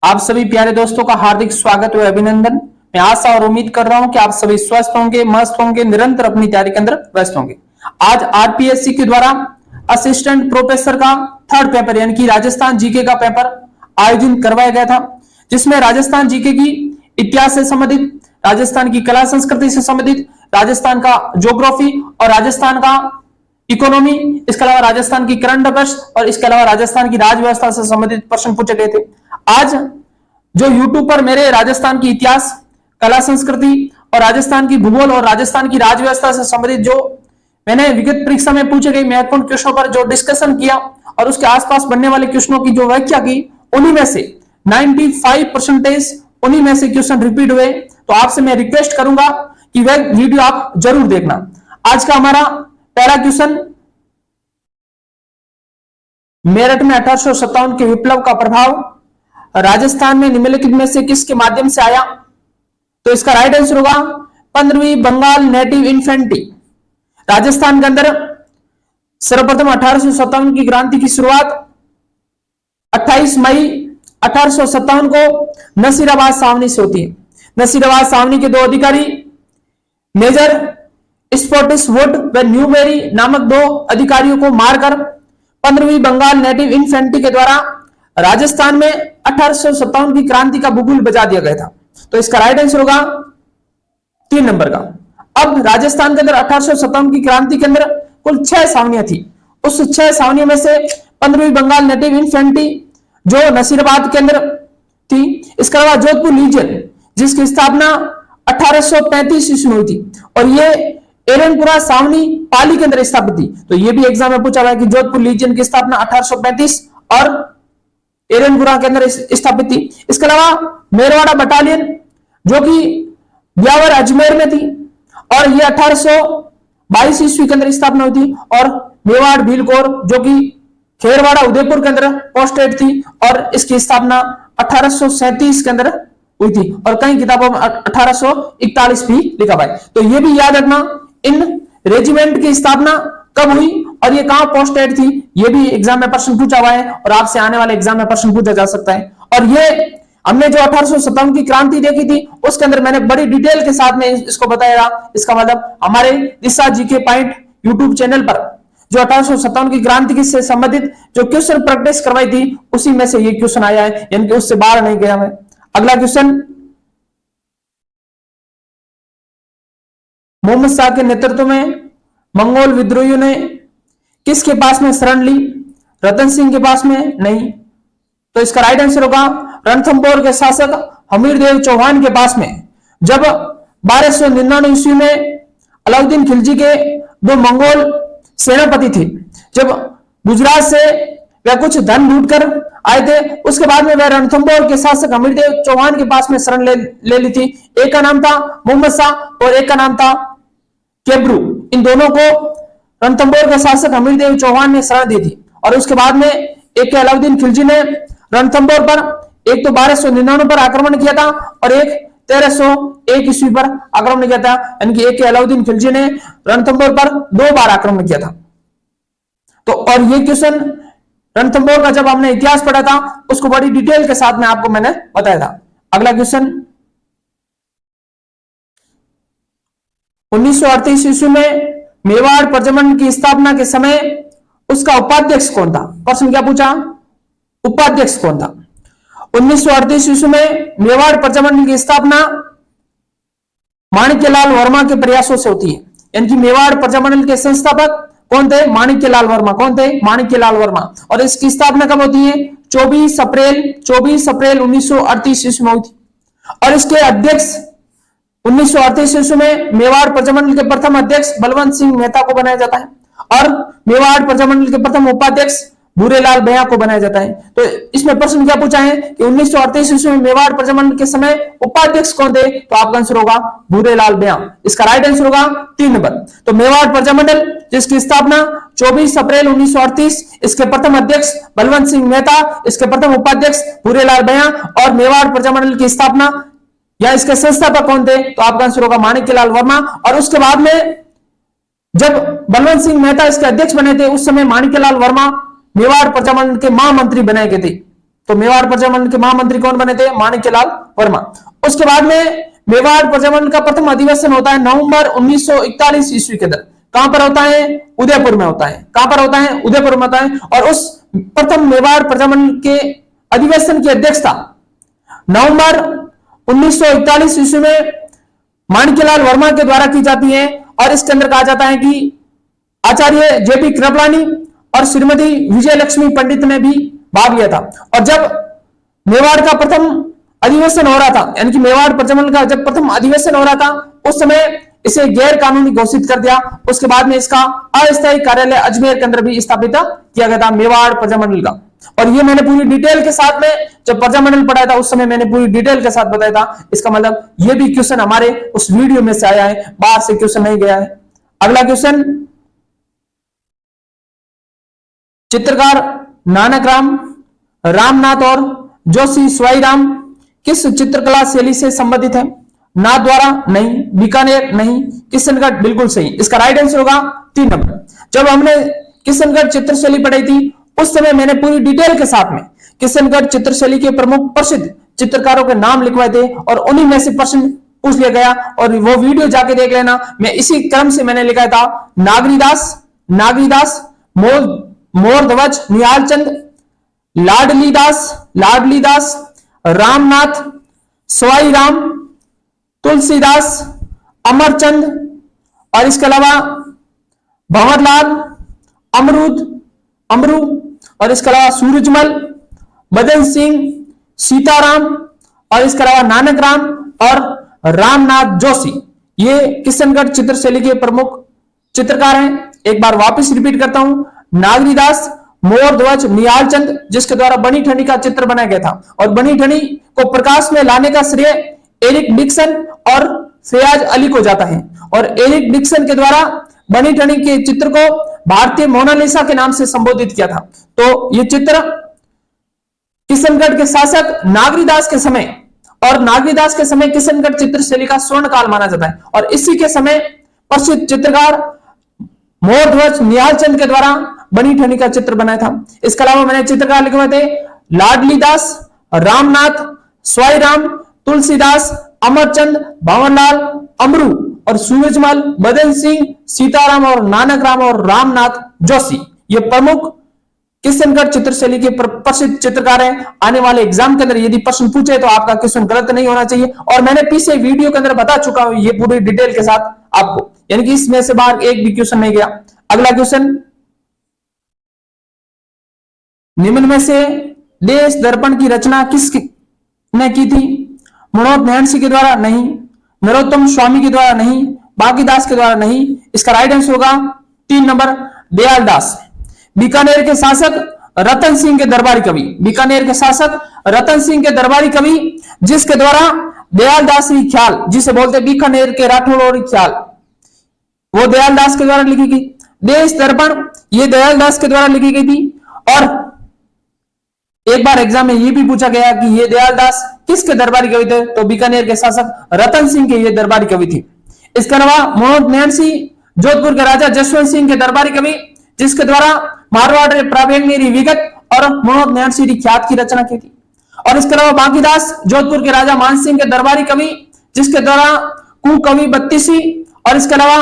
आप सभी प्यारे दोस्तों का हार्दिक स्वागत व अभिनंदन। मैं आशा और उम्मीद कर रहा हूं कि आप सभी स्वस्थ होंगे, मस्त होंगे, निरंतर अपनी तैयारी के अंदर व्यस्त होंगे। आज आरपीएससी के द्वारा असिस्टेंट प्रोफेसर का थर्ड पेपर यानी कि राजस्थान जीके का पेपर आयोजन करवाया गया था, जिसमें राजस्थान जीके की इतिहास से संबंधित, राजस्थान की कला संस्कृति से संबंधित, राजस्थान का ज्योग्राफी और राजस्थान का इकोनॉमी, इसके अलावा राजस्थान की करंट अफेयर्स और इसके अलावा राजस्थान की राज व्यवस्था से संबंधित प्रश्न पूछे गए थे। आज जो YouTube पर मेरे राजस्थान की इतिहास, कला संस्कृति और राजस्थान की भूगोल और राजस्थान की राज व्यवस्था से संबंधित जो मैंने विगत परीक्षा में पूछे गए महत्वपूर्ण क्वेश्चनों पर जो डिस्कशन किया और उसके आसपास बनने वाले क्वेश्चनों की जो व्याख्या की, उन्हीं में से 95% उन्हीं में से क्वेश्चन रिपीट हुए। तो आपसे मैं रिक्वेस्ट करूंगा कि वह वीडियो आप जरूर देखना। आज का हमारा पहला क्वेश्चन, मेरठ में 1857 के विप्लव का प्रभाव राजस्थान में निम्नलिखित में से किसके माध्यम से आया? तो इसका राइट आंसर होगा 15वीं बंगाल नेटिव इन्फेंट्री। राजस्थान के अंदर सर्वप्रथम 1857 की क्रांति की शुरुआत 28 मई 1857 को नसीराबाद छावनी से होती है। नसीराबाद छावनी के दो अधिकारी मेजर स्पॉटिस वुड व न्यूबेरी नामक दो अधिकारियों को मारकर 15वीं बंगाल नेटिव इन्फेंट्री के द्वारा राजस्थान में 1857 की क्रांति का बुगुल बजा दिया गया था। तो इसका राइट आंसर होगा 3 नंबर का। अब राजस्थान के अंदर 1857 की क्रांति के अंदर कुल 6 छावनियां थी। उस 6 छावनियों में से 15वीं बंगाल नेटिव इन्फेंट्री जो नसीराबाद के अंदर थी, इसके अलावा जोधपुर लीजियन जिसकी स्थापना 1835 ईस्वी में हुई थी और ये एरनपुरा छावनी पाली के अंदर स्थापित थी। तो ये भी एग्जाम में पूछा हुआ है कि जोधपुर लीजियन की स्थापना 1835 और एरनपुरा के अंदर स्थापित थी। इसके अलावा मेरवाड़ा बटालियन जो कि ब्यावर अजमेर में थी और ये 1822 ईस्वी के अंदर स्थापना हुई थी। और मेवाड़ भीलकोर जो कि खेरवाड़ा उदयपुर के अंदर पोस्टेड थी और इसकी स्थापना 1837 के अंदर हुई थी और कई किताबों में 1841 भी लिखा हुआ है। तो ये भी याद रखना इन रेजिमेंट की स्थापना कब हुई और ये कहां पोस्टेड थी, ये भी एग्जाम में प्रश्न पूछा हुआ है और आपसे आने वाले एग्जाम में प्रश्न पूछा जा सकता है। और ये हमने जो 1857 की क्रांति देखी थी उसके अंदर मैंने बड़ी डिटेल के साथ में इसको बताया। इसका मतलब हमारे दिशा जीके पॉइंट यूट्यूब चैनल पर जो 1857 की क्रांति से संबंधित जो क्वेश्चन प्रैक्टिस करवाई थी उसी में से ये क्वेश्चन आया है, यानी कि उससे बाहर नहीं गया मैं। अगला क्वेश्चन, मोहम्मद शाह के नेतृत्व में मंगोल विद्रोहियों ने किसके पास में शरण ली? रतन सिंह के पास में नहीं। तो इसका राइट आंसर होगा रणथंभौर के शासक हमीरदेव चौहान के पास में। जब 1299 ईस्वी में अलाउद्दीन खिलजी के दो मंगोल सेनापति थे, जब गुजरात से वह कुछ धन लूट कर आए थे, उसके बाद में वह रणथंभौर के शासक हमीरदेव चौहान के पास में शरण ले ली थी। एक का नाम था मोहम्मद शाह और एक का नाम था केब्रू। इन दोनों को रणथंभौर के शासक हमीरदेव चौहान ने शरण दी थी और उसके बाद में एक अलाउद्दीन खिलजी ने रणथंभौर पर एक तो 1299 पर आक्रमण किया था और एक 1301 ईस्वी पर आक्रमण किया था, यानी कि एक अलाउद्दीन खिलजी ने रणथंभौर पर 2 बार आक्रमण किया था। तो और ये क्वेश्चन रणथंभौर का जब हमने इतिहास पढ़ा था उसको बड़ी डिटेल के साथ में आपको मैंने बताया था। अगला क्वेश्चन, 1938 ईस्वी में मेवाड़ प्रजमंडल की स्थापना के समय उसका उपाध्यक्ष कौन था? प्रश्न क्या पूछा? उपाध्यक्ष कौन था? 1938 ईस्वी में मेवाड़ प्रजमंडल की स्थापना माणिक्यलाल वर्मा के प्रयासों से होती है, यानी कि मेवाड़ प्रजमंडल के संस्थापक कौन थे? माणिक्यलाल वर्मा। कौन थे? माणिक्यलाल वर्मा। और इसकी स्थापना कब होती है? 24 अप्रैल 1938 ईस्वी में हुई थी और इसके अध्यक्ष 1938 ईस्वी में मेवाड़ प्रजामंडल के प्रथम अध्यक्ष बलवंत सिंह मेहता को बनाया जाता है और मेवाड़ प्रजामंडल के प्रथम उपाध्यक्ष भूरेलाल बेया को बनाया जाता है। तो इसमें प्रश्न क्या पूछा है कि 1938 ईस्वी में मेवाड़ प्रजामंडल के समय उपाध्यक्ष कौन थे? तो आपका आंसर होगा भूरेलाल बेया। इसका राइट आंसर होगा 3 नंबर। तो मेवाड़ प्रजामंडल जिसकी स्थापना 24 अप्रैल 1938, इसके प्रथम अध्यक्ष बलवंत सिंह मेहता, इसके प्रथम उपाध्यक्ष भूरेलाल बेया और मेवाड़ प्रजामंडल की स्थापना या इसके संस्थापक कौन थे? तो आपका आंसर होगा माणिक्यलाल वर्मा। और उसके बाद में जब बलवंत सिंह मेहता इसके अध्यक्ष बने थे उस समय माणिक्यलाल वर्मा मेवाड़ प्रजामंडल के महामंत्री बनाए गए थे। तो मेवाड़ प्रजामंडल के महामंत्री कौन बने थे? माणिक्यलाल वर्मा। उसके बाद में मेवाड़ प्रजामंडल का प्रथम अधिवेशन होता है नवंबर 1941 ईस्वी के अंदर। कहां पर होता है? उदयपुर में होता है। कहां पर होता है? उदयपुर में होता है। और उस प्रथम मेवाड़ प्रजामंडल के अधिवेशन की अध्यक्षता नवंबर 1941 ईस्वी में माणिक्यलाल वर्मा के द्वारा की जाती है। और इसके अंदर कहा जाता है कि आचार्य जेपी कृपलानी और श्रीमती विजय लक्ष्मी पंडित ने भी भाग लिया था। और जब मेवाड़ का प्रथम अधिवेशन हो रहा था, यानी कि मेवाड़ प्रजामंडल का जब प्रथम अधिवेशन हो रहा था, उस समय इसे गैर कानूनी घोषित कर दिया। उसके बाद में इसका अस्थायी कार्यालय अजमेर के अंदर भी स्थापित किया गया था मेवाड़ प्रजामंडल का। और ये मैंने पूरी डिटेल के साथ में जब प्रजामंडल पढ़ाया था उस समय मैंने पूरी डिटेल के साथ बताया था। इसका मतलब ये भी क्वेश्चन हमारे उस वीडियो में से आया है, बाहर से क्वेश्चन नहीं गया है। अगला क्वेश्चन, चित्रकार नानक राम, रामनाथ और जोशी स्वाईराम किस चित्रकला शैली से संबंधित है? नाथद्वारा नहीं, बीकानेर नहीं, किशनगढ़ बिल्कुल सही। इसका राइट आंसर होगा 3 नंबर। जब हमने किशनगढ़ चित्रशैली पढ़ाई थी उस समय मैंने पूरी डिटेल के साथ में किशनगढ़ चित्रशैली के प्रमुख प्रसिद्ध चित्रकारों के नाम लिखवाए थे और उन्हीं में से प्रश्न पूछ लिया गया। और वो वीडियो जाके देख लेना, मैं इसी क्रम से मैंने लिखा था। नागरीदास, मोरध्वज, निहालचंद, लाडली दास, रामनाथ, स्वाईराम, तुलसीदास, अमरचंद और इसके अलावा भंवरलाल, अमरू और इसके अलावा सूरजमल, मदन सिंह, सीताराम और इसके अलावा नानक राम और रामनाथ जोशी, ये किशनगढ़ चित्रशैली के प्रमुख चित्रकार हैं। एक बार वापस रिपीट करता हूं, नागरीदास, मोरध्वज, निहालचंद जिसके द्वारा बनी ठनी का चित्र बनाया गया था। और बनी ठनी को प्रकाश में लाने का श्रेय एरिक डिक्सन और फयाज अली को जाता है। और एरिक डिक्सन के द्वारा बनी ठनी के चित्र को भारतीय मोनालिसा के नाम से संबोधित किया था। तो ये चित्र किशनगढ़ के शासक नागरीदास के समय और नागरीदास के समय किशनगढ़ चित्रशैली का स्वर्ण काल माना जाता है। और इसी के समय प्रसिद्ध चित्रकार मोरध्वज, निहालचंद के द्वारा बनी ठनी का चित्र बनाया था। इसके अलावा मैंने चित्रकार लिखे हुए थे लाडली दास, रामनाथ, स्वाईराम, तुलसीदास, अमरचंद, भंवरलाल, अमरू और सूरजमल, मदन सिंह, सीताराम और नानक राम और रामनाथ जोशी, ये प्रमुख किशनगढ़ चित्रशैली के प्रसिद्ध चित्रकार हैं। आने वाले एग्जाम के अंदर यदि प्रश्न पूछे तो आपका क्वेश्चन गलत नहीं होना चाहिए। और मैंने पीछे वीडियो के अंदर बता चुका हूं ये पूरी डिटेल के साथ आपको, यानी कि इसमें से बाहर एक भी क्वेश्चन नहीं गया। अगला क्वेश्चन, निम्न में से देश दर्पण की रचना किसने की थी? मनोज नैन्सी के द्वारा नहीं, नरोत्तम स्वामी के द्वारा नहीं, बांकीदास के द्वारा नहीं। इसका राइट आंसर होगा 3 नंबर, दयाल दास। बीकानेर के शासक रतन सिंह के दरबारी कवि, बीकानेर के शासक रतन सिंह के दरबारी कवि जिसके द्वारा दयाल दास ख्याल, जिसे बोलते बीकानेर के राठौड़ ख्याल, वो दयाल दास के द्वारा लिखी गई। देश दर्पण ये दयाल दास के द्वारा लिखी गई थी। और एक बार एग्जाम में ये भी पूछा गया कि ये दयाल दास किसके दरबारी कवि थे? तो बीकानेर के शासक रतन सिंह के ये दरबारी कवि थे। इसके अलावा मनोज नैन्सी जोधपुर के राजा जसवंत सिंह के दरबारी कवि जिसके द्वारा मारवाड़ प्रावेणीरी विगत और मनोज नैन्सी ख्यात की रचना की थी। और इसके अलावा बांकीदास जोधपुर के राजा मान सिंह के दरबारी कवि जिसके द्वारा कुकवि बत्तीसी और इसके अलावा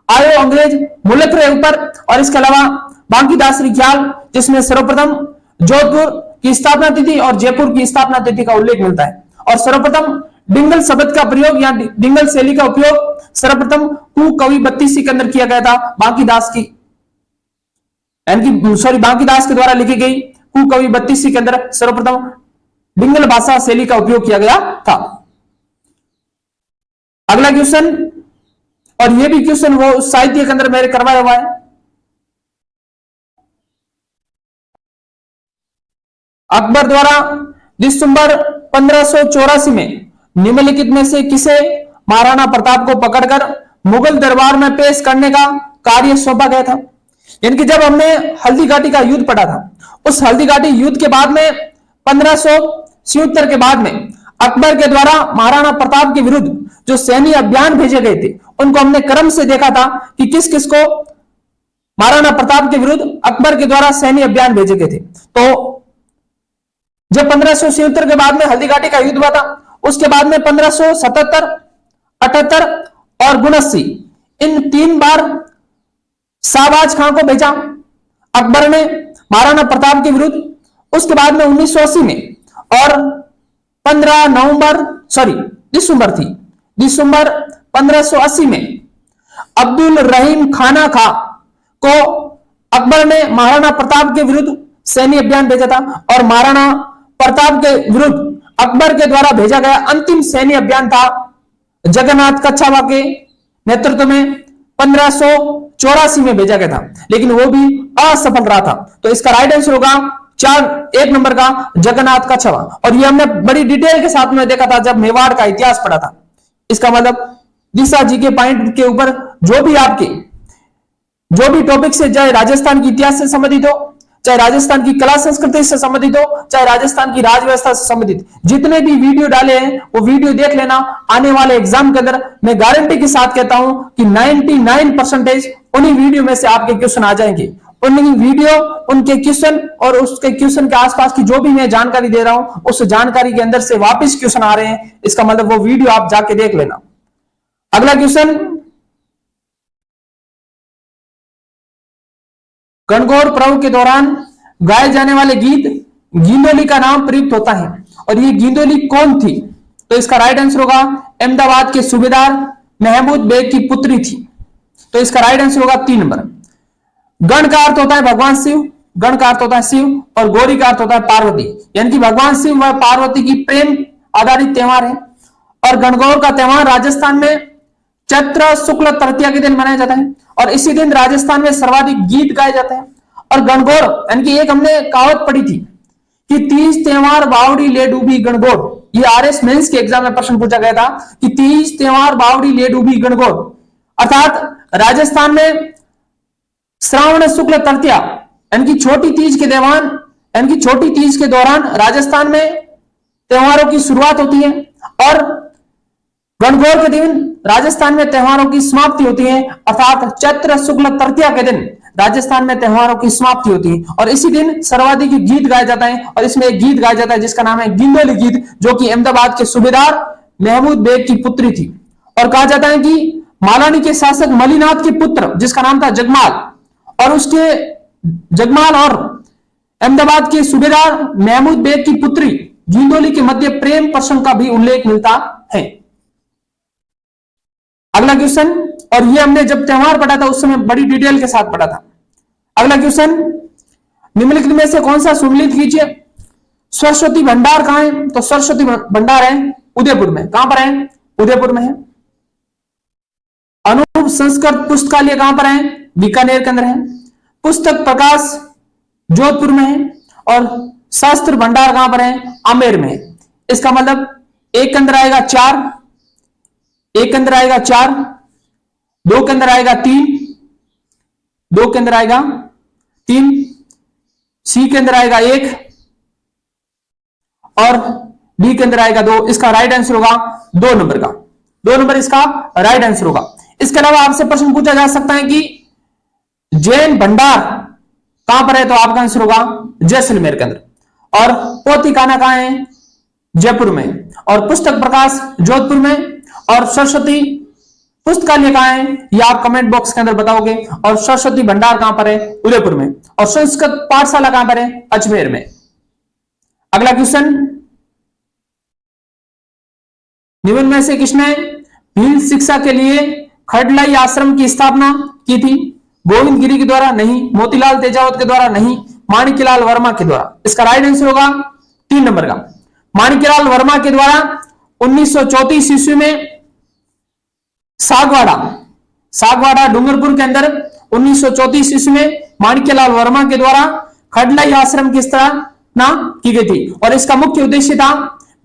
आयो अंग्रेज मुल्क रे ऊपर और इसके अलावा बांकीदास ख्याल जिसमें सर्वप्रथम जोधपुर की स्थापना तिथि और जयपुर की स्थापना तिथि का उल्लेख मिलता है। और सर्वप्रथम डिंगल शब्द का प्रयोग या डिंगल शैली का उपयोग सर्वप्रथम कुकवि बत्तीसी के अंदर किया गया था। बांकीदास की बांकीदास के द्वारा लिखी गई कुकवि बत्तीसी के अंदर सर्वप्रथम डिंगल भाषा शैली का उपयोग किया गया था। अगला क्वेश्चन, और यह भी क्वेश्चन वो साहित्य के अंदर मेरे करवाया हुआ है। अकबर द्वारा दिसंबर 1584 में निम्नलिखित में से किसे महाराणा प्रताप को पकड़कर मुगल दरबार में पेश करने का कार्य सौंपा गया था? यानी कि जब हमने हल्दी घाटी का युद्ध पढ़ा था, उस हल्दी घाटी युद्ध के बाद में 1576 के बाद में अकबर के द्वारा महाराणा प्रताप के विरुद्ध जो सैन्य अभियान भेजे गए थे उनको हमने क्रम से देखा था कि किस किस को महाराणा प्रताप के विरुद्ध अकबर के द्वारा सैन्य अभियान भेजे गए थे। तो जब 1577 के बाद में हल्दीघाटी का युद्ध हुआ था, उसके बाद में 1577, 78 और 79, इन 3 बार शाहबाज खां को भेजा अकबर ने महाराणा प्रताप के विरुद्ध। उसके बाद में 1980 में और दिसंबर 1580 में अब्दुल रहीम खाना खां को अकबर ने महाराणा प्रताप के विरुद्ध सैन्य अभियान भेजा था, और महाराणा प्रताप के विरुद्ध अकबर के द्वारा भेजा गया अंतिम सैन्य अभियान था जगन्नाथ कच्छावा के नेतृत्व में 1584 में भेजा गया था, लेकिन वो भी असफल रहा था। तो इसका राइट आंसर होगा 1 नंबर का जगन्नाथ कच्छावा। और ये हमने बड़ी डिटेल के साथ में देखा था जब मेवाड़ का इतिहास पढ़ा था। इसका मतलब दिशा जी के पॉइंट के ऊपर जो भी टॉपिक से, चाहे राजस्थान की इतिहास से संबंधित हो, चाहे राजस्थान की कला संस्कृति से संबंधित हो, चाहे राजस्थान की राजव्यवस्था से संबंधित, जितने भी वीडियो डाले हैं वो वीडियो देख लेना। आने वाले एग्जाम के अंदर मैं गारंटी के साथ कहता हूं कि 99% उन्हीं वीडियो में से आपके क्वेश्चन आ जाएंगे। उन्हीं वीडियो, उनके क्वेश्चन और उसके क्वेश्चन के आसपास की जो भी मैं जानकारी दे रहा हूं, उस जानकारी के अंदर से वापस क्वेश्चन आ रहे हैं। इसका मतलब वो वीडियो आप जाके देख लेना। अगला क्वेश्चन, गणगौर पर्व के दौरान गाए जाने वाले गीत गिंदोली का नाम प्रयुक्त होता है, और ये गिंदोली कौन थी? तो इसका राइट आंसर होगा अहमदाबाद के सूबेदार महमूद बेग की पुत्री थी। तो इसका राइट आंसर होगा 3 नंबर। गण का अर्थ होता है भगवान शिव, गण का अर्थ होता है शिव, और गौरी का अर्थ होता है पार्वती, यानी कि भगवान शिव व पार्वती की प्रेम आधारित त्योहार है। और गणगौर का त्योहार राजस्थान में चैत्र शुक्ल तृतीया के दिन मनाया जाता है, और इसी दिन राजस्थान में सर्वाधिक गीत गाए जाते हैं। और गणगौर यानी कि एक हमने कहावत पढ़ी थी कि 30 त्योहार बावड़ी ले डूबी गणगौर। ये RS मेंस के एग्जाम में प्रश्न पूछा गया था कि 30 त्योहार बावड़ी ले डूबी गणगौर, अर्थात राजस्थान में श्रावण शुक्ल तृतीया यानी कि छोटी तीज के दौरान राजस्थान में त्योहारों की शुरुआत होती है, और गणगौर के दिन राजस्थान में त्योहारों की समाप्ति होती है, अर्थात चैत्र शुक्ल तृतीया के दिन राजस्थान में त्योहारों की समाप्ति होती है। और इसी दिन सर्वाधिक गीत गाया जाता है, और इसमें एक गीत गाया जाता है जिसका नाम है गिंदोली गीत, जो कि अहमदाबाद के सूबेदार महमूद बेग की पुत्री थी। और कहा जाता है कि मालानी के शासक मलिनाथ के पुत्र जिसका नाम था जगमाल, और उसके जगमाल और अहमदाबाद के सूबेदार महमूद बेग की पुत्री गिंदोली के मध्य प्रेम प्रसंग का भी उल्लेख मिलता है। अगला क्वेश्चन, और ये हमने जब त्योहार पढ़ा था उस समय बड़ी डिटेल के साथ पढ़ा था। अगला क्वेश्चन, निम्नलिखित में से कौन सा सुमेलित कीजिए? सरस्वती भंडार कहां है? तो सरस्वती भंडार है उदयपुर में। कहां पर है? उदयपुर में है। अनूप संस्कृत पुस्तकालय कहां पर है? बीकानेर के अंदर है। पुस्तक प्रकाश जोधपुर में है, और शास्त्र भंडार कहां पर है? आमेर में है। इसका मतलब एक के अंदर आएगा 4, एक के अंदर आएगा 4, 2 के अंदर आएगा 3, 2 के अंदर आएगा 3, सी के अंदर आएगा 1, और डी के अंदर आएगा 2। इसका राइट आंसर होगा 2 नंबर का। 2 नंबर इसका राइट आंसर होगा। इसके अलावा आपसे प्रश्न पूछा जा सकता है कि जैन भंडार कहां पर है? तो आपका आंसर होगा जैसलमेर के अंदर। और पोथीखाना कहां है? जयपुर में। और पुस्तक प्रकाश जोधपुर में। और सरस्वती पुस्तकालय कहां है? ये आप कमेंट बॉक्स के अंदर बताओगे। और सरस्वती भंडार कहां पर है? उदयपुर में। और संस्कृत पाठशाला कहां पर है? अजमेर में। अगला क्वेश्चन, निम्न में से किसने भील शिक्षा के लिए खडलाई आश्रम की स्थापना की थी? गोविंद गिरी के द्वारा? नहीं। मोतीलाल तेजावत के द्वारा? नहीं। माणिक्यलाल वर्मा के द्वारा? इसका राइट आंसर होगा 3 नंबर का। माणिक्यलाल वर्मा के द्वारा 1934 ईस्वी में सागवाड़ा डूंगरपुर के अंदर 1934 ईस्वी में माणिक्यलाल वर्मा के द्वारा खडलाई आश्रम की स्थापना की गई थी। और इसका मुख्य उद्देश्य था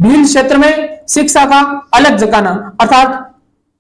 भील क्षेत्र में शिक्षा का अलग जगाना, अर्थात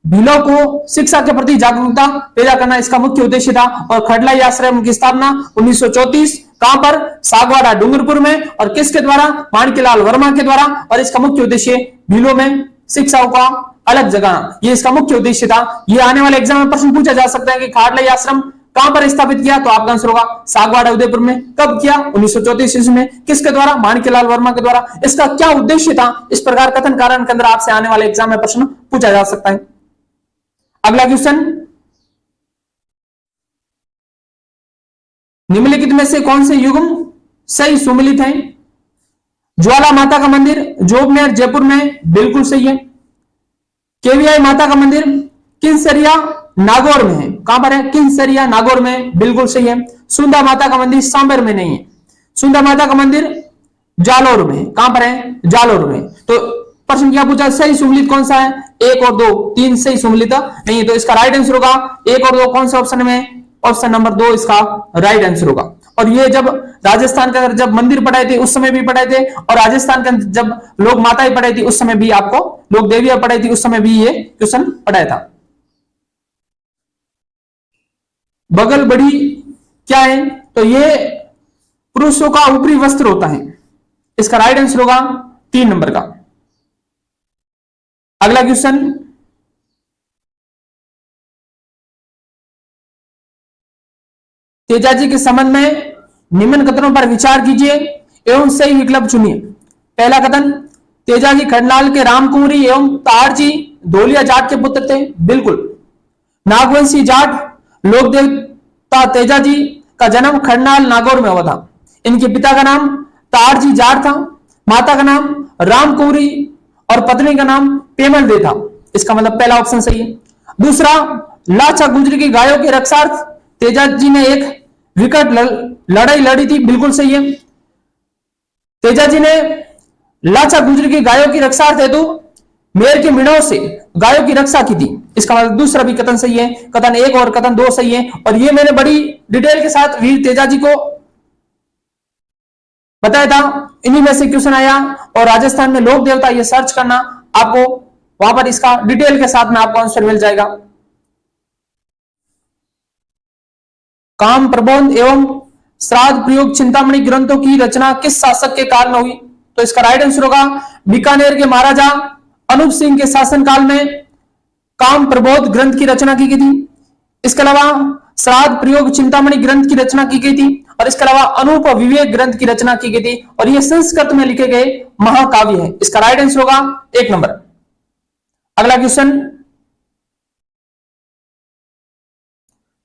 भीलों को शिक्षा के प्रति जागरूकता पैदा करना इसका मुख्य उद्देश्य था। और खडलाई आश्रम की स्थापना 1934 कहां पर? सागवाड़ा डूंगरपुर में। और किसके द्वारा? माणिक्यलाल वर्मा के द्वारा। और इसका मुख्य उद्देश्य भीलों में शिक्षाओं का अलग जगाना, ये इसका मुख्य उद्देश्य था। ये आने वाले एग्जाम में प्रश्न पूछा जा सकता है कि खडलाई आश्रम कहां पर स्थापित किया, तो आपका आंसर होगा सागवाड़ा उदयपुर में। कब किया, 1934 ईस्वी में। किसके द्वारा, माणिक्यलाल वर्मा के द्वारा। इसका क्या उद्देश्य था, इस प्रकार कथन कारण के अंदर आपसे आने वाले एग्जाम में प्रश्न पूछा जा सकता है। अगला क्वेश्चन, निम्नलिखित में से कौन से युग्म सही सुमिलित है। ज्वाला माता का मंदिर जोबनेर जयपुर में, बिल्कुल सही है। केवीआई माता का मंदिर किंसरिया नागौर में है, कहां पर है, किंसरिया नागौर में, बिल्कुल सही है। सुंदा माता का मंदिर सांबर में नहीं है, सुंदा माता का मंदिर जालोर में है, कहां पर है, जालोर में। तो प्रश्न क्या पूछा, सही सुमिलित कौन सा है, 1 और 2, 3 सही सुमिलित नहीं है, तो इसका राइट आंसर होगा 1 और 2 कौन से ऑप्शन में, ऑप्शन नंबर 2 इसका राइट आंसर होगा। और ये जब राजस्थान के अंदर जब मंदिर पढ़ाए थे उस समय भी पढ़ाए थे, और राजस्थान के अंदर जब लोग माताएं पढ़ाई थी उस समय भी आपको लोग देवियां पढ़ाई थी उस समय भी ये क्वेश्चन पढ़ाया था। बगल बड़ी क्या है, तो ये पुरुषों का ऊपरी वस्त्र होता है, इसका राइट आंसर होगा 3 नंबर का। अगला क्वेश्चन, तेजाजी के संबंध में निम्न कथनों पर विचार कीजिए एवं सही विकल्प चुनिए। पहला कथन, तेजाजी खंडलाल के रामकुंवरी एवं तारजी धोलिया जाट के पुत्र थे, बिल्कुल। नागवंशी जाट लोक देवता तेजाजी का जन्म खंडलाल नागौर में हुआ था। इनके पिता का नाम तारजी जाट था, माता का नाम रामकुंवरी और पत्नी का नाम पेमल दे था, इसका मतलब पहला ऑप्शन सही है। दूसरा, लाचा गुजरी की गायों के रक्षार्थ तेजाजी ने एक विकट लड़ाई लड़ी थी, बिल्कुल सही है। तेजाजी ने लाचा गुजरी की गायों की रक्षार्थ हेतु मेर के मिड़ों से गायों की रक्षा की थी, इसका मतलब दूसरा भी कथन सही है। कथन 1 और कथन 2 सही है, और ये मैंने बड़ी डिटेल के साथ वीर तेजाजी को बताया था, इन्हीं में से क्वेश्चन आया। और राजस्थान में लोक देवता, ये सर्च करना, आपको वहां पर इसका डिटेल के साथ में आपको आंसर मिल जाएगा। काम प्रबोध एवं श्राद्ध प्रयोग चिंतामणि ग्रंथों की रचना किस शासक के काल में हुई, तो इसका राइट आंसर होगा बीकानेर के महाराजा अनूप सिंह के शासनकाल में काम प्रबोध ग्रंथ की रचना की गई थी। इसके अलावा श्राद्ध प्रयोग चिंतामणि ग्रंथ की रचना की गई थी, और इसके अलावा अनूप विवेक ग्रंथ की रचना की गई थी, और ये संस्कृत में लिखे गए महाकाव्य है, इसका राइट आंसर होगा 1 नंबर। अगला क्वेश्चन,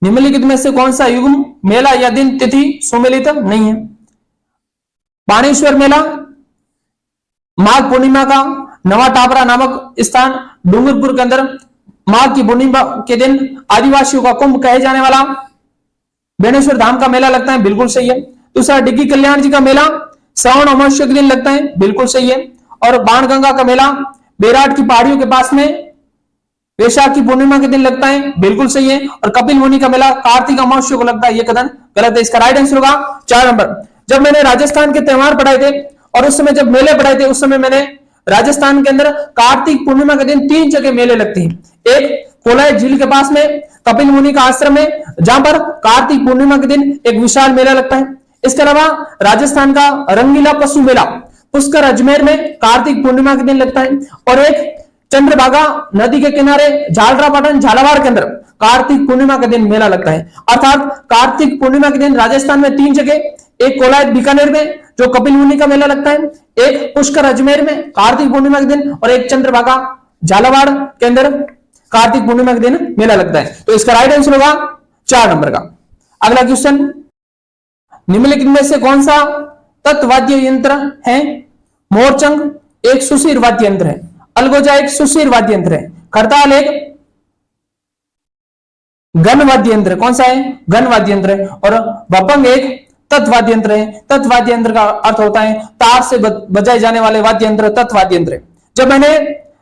निम्नलिखित में से कौन सा युग्म मेला या दिन तिथि सुमेलित नहीं है। बाणेश्वर मेला माघ पूर्णिमा का नवा टापरा नामक स्थान डूंगरपुर के अंदर माघ की पूर्णिमा के दिन आदिवासियों का कुंभ कहे जाने वाला बेणेश्वर धाम का मेला लगता है, बिल्कुल सही है। दूसरा, डिग्गी कल्याण जी का मेला श्रावण अमावस्या के दिन लगता है, बिल्कुल सही है। और बाणगंगा का मेला बेराट की पहाड़ियों के पास में वैशाख की पूर्णिमा के दिन लगता है, बिल्कुल सही है। और कपिल मुनि का मेला कार्तिक अमावस्या को लगता है, यह कथन गलत है, इसका राइट आंसर होगा 4 नंबर। जब मैंने राजस्थान के त्योहार पढ़ाए थे और उस समय जब मेले पढ़ाए थे, उस समय मैंने राजस्थान के अंदर कार्तिक पूर्णिमा के दिन 3 जगह मेले लगते हैं। एक कोलाई झील के पास में कपिल मुनि का आश्रम है, जहां पर कार्तिक पूर्णिमा के दिन एक विशाल मेला लगता है। इसके अलावा राजस्थान का रंगीला पशु मेला पुष्कर अजमेर में कार्तिक पूर्णिमा के दिन लगता है। और एक चंद्रभागा नदी के किनारे झालरापाटन झालावाड़ के अंदर कार्तिक पूर्णिमा के दिन मेला लगता है। अर्थात कार्तिक पूर्णिमा के दिन राजस्थान में 3 जगह, एक कोलायत बीकानेर में जो कपिल मुनि का मेला लगता है, एक पुष्कर अजमेर में कार्तिक पूर्णिमा के दिन, और एक चंद्रभागा झालावाड़ के अंदर कार्तिक पूर्णिमा के दिन मेला लगता है। तो इसका राइट आंसर होगा 4 नंबर का। अगला क्वेश्चन, निम्नलिखित में से कौन सा तत्वाद्य यंत्र है। मोरचंग एक सुशीर वाद्य यंत्र है, अलगोजा एक सुशीर वाद्य यंत्र है, खड़ताल एक घन वाद्य यंत्र, कौन सा है, घन वाद्य यंत्र है। और भपंग एक तत्वाद्य यंत्र है। तत्वाद्य यंत्र का अर्थ होता है तार से बजाए जाने वाले वाद्य यंत्र तत्वाद्य यंत्र है। जब मैंने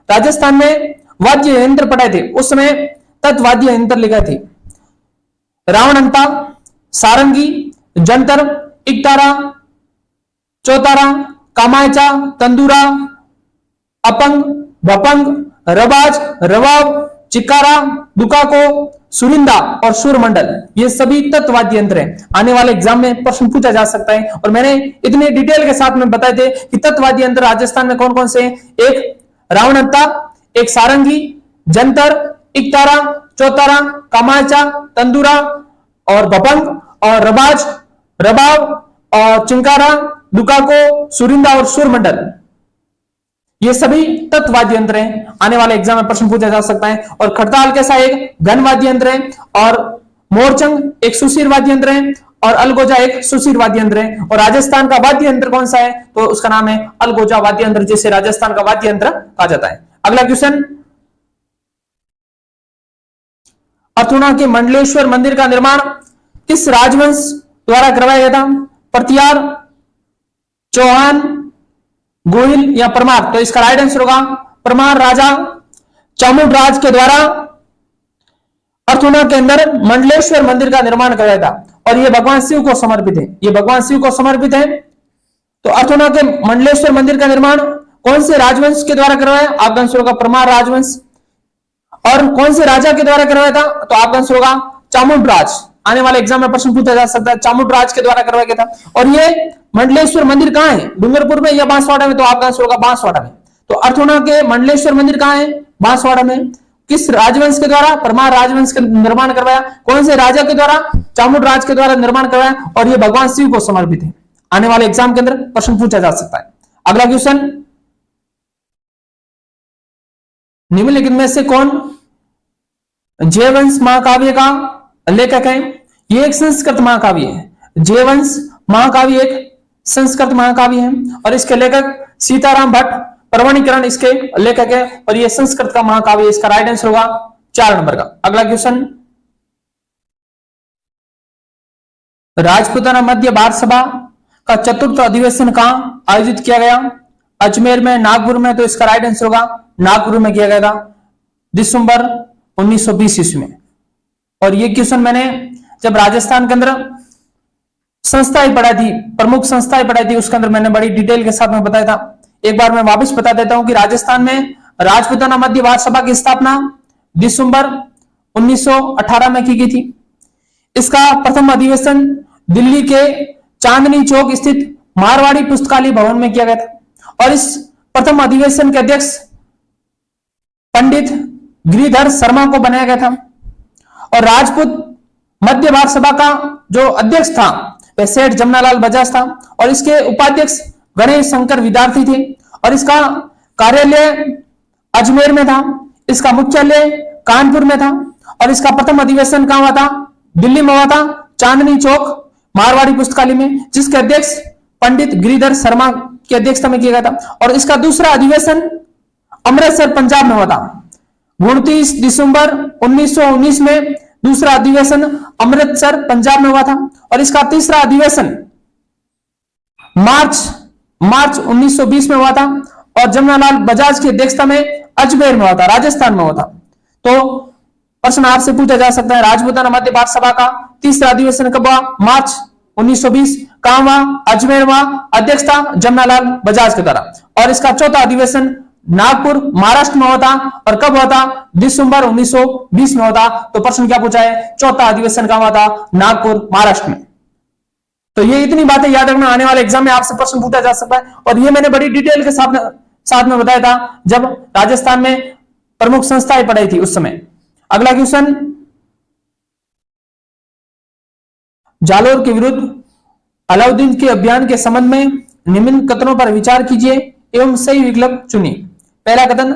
राजस्थान में वाद्य यंत्र पढ़ाए थे उस समय तत्वाद्य यंत्र लिखा थे रावणंता, सारंगी, जंतर, इकतारा, चौतारा, कामायचा, तंदूरा, अपंग, भपंग, रबाज, रवाब, चिकारा, दुकाको, सुरिंदा और सुरमंडल, ये सभी तत्वाद्य यंत्र हैं। आने वाले एग्जाम में प्रश्न पूछा जा सकता है, और मैंने इतने डिटेल के साथ में बताए थे कि तत्वाद्य यंत्र राजस्थान में कौन कौन से हैं। एक रावणत्ता, एक सारंगी, जंतर, इकतारा, चौतारा, कामायचा, तंदूरा और बपंग और रबाज, रबाव और चिंकारा, दुकाको, सुरिंदा और सुरमंडल, ये सभी तत्व वाद्य यंत्र हैं। आने वाले एग्जाम में प्रश्न पूछा जा सकता है। और खड़ताल कैसा एक घन वाद्य यंत्र है, और मोरचंग एक सुशीर वाद्य यंत्र है, और अलगोजा एक सुशीर वाद्य यंत्र है। और राजस्थान का वाद्य यंत्र कौन सा है, तो उसका नाम है अलगोजा वाद्य यंत्र, जिसे राजस्थान का वाद्य यंत्र कहा जाता है। अगला क्वेश्चन, अथुना के मंडलेश्वर मंदिर का निर्माण किस राजवंश द्वारा करवाया गया था, प्रतिहार, चौहान, गोहिल या परमार, तो इसका राइट आंसर होगा परमार राजा चामुंडराज के द्वारा अर्थुना के अंदर मंडलेश्वर मंदिर का निर्माण कराया था। और यह भगवान शिव को समर्पित है, यह भगवान शिव को समर्पित है। तो अर्थुना के मंडलेश्वर मंदिर का निर्माण कौन से राजवंश के द्वारा करवाया, आपका आंसर होगा परमार राजवंश। और कौन से राजा के द्वारा करवाया था, तो आपका आंसर होगा चामुंडराज। आने वाले एग्जाम में प्रश्न पूछा जा सकता है, चामुंडराज के द्वारा करवाया गया था। और ये मंडलेश्वर मंदिर कहां है, डूंगरपुर में या बांसवाड़ा में, तो आपका आंसर होगा बांसवाड़ा में। तो अर्थुना के मंडलेश्वर मंदिर कहां है, बांसवाड़ा में। किस राजवंश के द्वारा, परमार राजवंश का निर्माण करवाया, कौन से राजा के द्वारा, चामुंडराज के द्वारा निर्माण करवाया, और यह भगवान शिव को समर्पित है। आने वाले एग्जाम के अंदर प्रश्न पूछा जा सकता है। अगला क्वेश्चन, निम्नलिखित में से कौन जयवंश महाकाव्य का लेखक है, यह एक संस्कृत महाकाव्य है। जयवंश महाकाव्य एक संस्कृत महाकाव्य है, और इसके लेखक सीताराम भट्ट प्रवणीकरण इसके लेखक है, और यह संस्कृत का महाकाव्य। इसका राइट आंसर होगा 4 नंबर का। अगला क्वेश्चन, राजपूताना मध्य भारत सभा का चतुर्थ अधिवेशन कहां आयोजित किया गया, अजमेर में, नागपुर में, तो इसका राइट आंसर होगा नागपुर में किया गया था दिसंबर 1920 ईस्वी में। और ये क्वेश्चन मैंने जब राजस्थान के अंदर संस्थाएं पढ़ाई थी, प्रमुख संस्थाएं पढ़ाई थी, उसके अंदर मैंने बड़ी डिटेल के साथ में बताया था। एक बार मैं वापस बता देता हूं कि राजस्थान में राजपूताना मध्य भारत सभा की स्थापना दिसंबर 1918 में की गई थी। इसका प्रथम अधिवेशन दिल्ली के चांदनी चौक स्थित मारवाड़ी पुस्तकालय भवन में किया गया था। और इस प्रथम अधिवेशन के अध्यक्ष पंडित गिरिधर शर्मा को बनाया गया था। और राजपूत मध्य भारत सभा का जो अध्यक्ष था वह सेठ जमनालाल बजाज था, और इसके उपाध्यक्ष गणेश शंकर विद्यार्थी थे। और इसका कार्यालय अजमेर में था, इसका मुख्यालय कानपुर में था। और इसका प्रथम अधिवेशन कहां हुआ था, दिल्ली में हुआ था, चांदनी चौक मारवाड़ी पुस्तकालय में, जिसके अध्यक्ष पंडित गिरिधर शर्मा की अध्यक्षता में किया गया था। और इसका दूसरा अधिवेशन अमृतसर पंजाब में हुआ था 29 दिसंबर 1919 में। दूसरा अधिवेशन अमृतसर पंजाब में हुआ था। और इसका तीसरा अधिवेशन मार्च 1920 में हुआ था, और जमनालाल बजाज की अध्यक्षता में अजमेर में हुआ था, राजस्थान में हुआ था। तो प्रश्न आपसे पूछा जा सकता है, राजपूताना मध्य भारत सभा का तीसरा अधिवेशन कब हुआ, मार्च 1920, कहां हुआ, अजमेर हुआ, अध्यक्षता जमनालाल बजाज के द्वारा। और इसका चौथा अधिवेशन नागपुर महाराष्ट्र में होता, और कब हुआ था, दिसंबर 1920 में होता। तो प्रश्न क्या पूछा है, चौथा अधिवेशन कहां हुआ था, नागपुर महाराष्ट्र में। तो ये इतनी बातें याद रखना, आने वाले एग्जाम में आपसे प्रश्न पूछा जा सकता है। और ये मैंने बड़ी डिटेल के साथ में बताया था जब राजस्थान में प्रमुख संस्थाएं पढ़ाई थी उस समय। अगला क्वेश्चन, जालोर के विरुद्ध अलाउद्दीन के अभियान के संबंध में निम्न कथनों पर विचार कीजिए एवं सही विकल्प चुनिए। पहला कथन,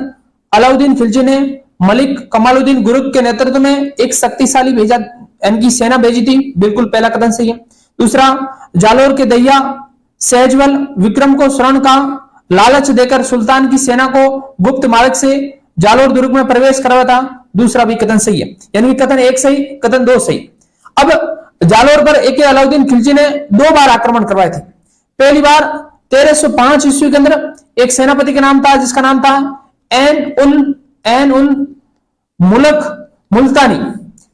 अलाउद्दीन खिलजी ने मलिक कमालुद्दीन गुरुक के नेतृत्व में एक शक्तिशाली भेजा इनकी सेना भेजी थी, बिल्कुल पहला कथन सही है। दूसरा, जालोर के दहिया सहजवल विक्रम को स्वर्ण का लालच देकर सुल्तान की सेना को गुप्त मार्ग से जालोर दुर्ग में प्रवेश करवाया था, दूसरा भी कथन सही है। यानी कथन 1 सही, कथन 2 सही। अब जालोर पर एक अलाउद्दीन खिलजी ने 2 बार आक्रमण करवाए थे। पहली बार 1305 ईस्वी के अंदर एक सेनापति का नाम था जिसका नाम था एन उल मुल्क मुल्तानी,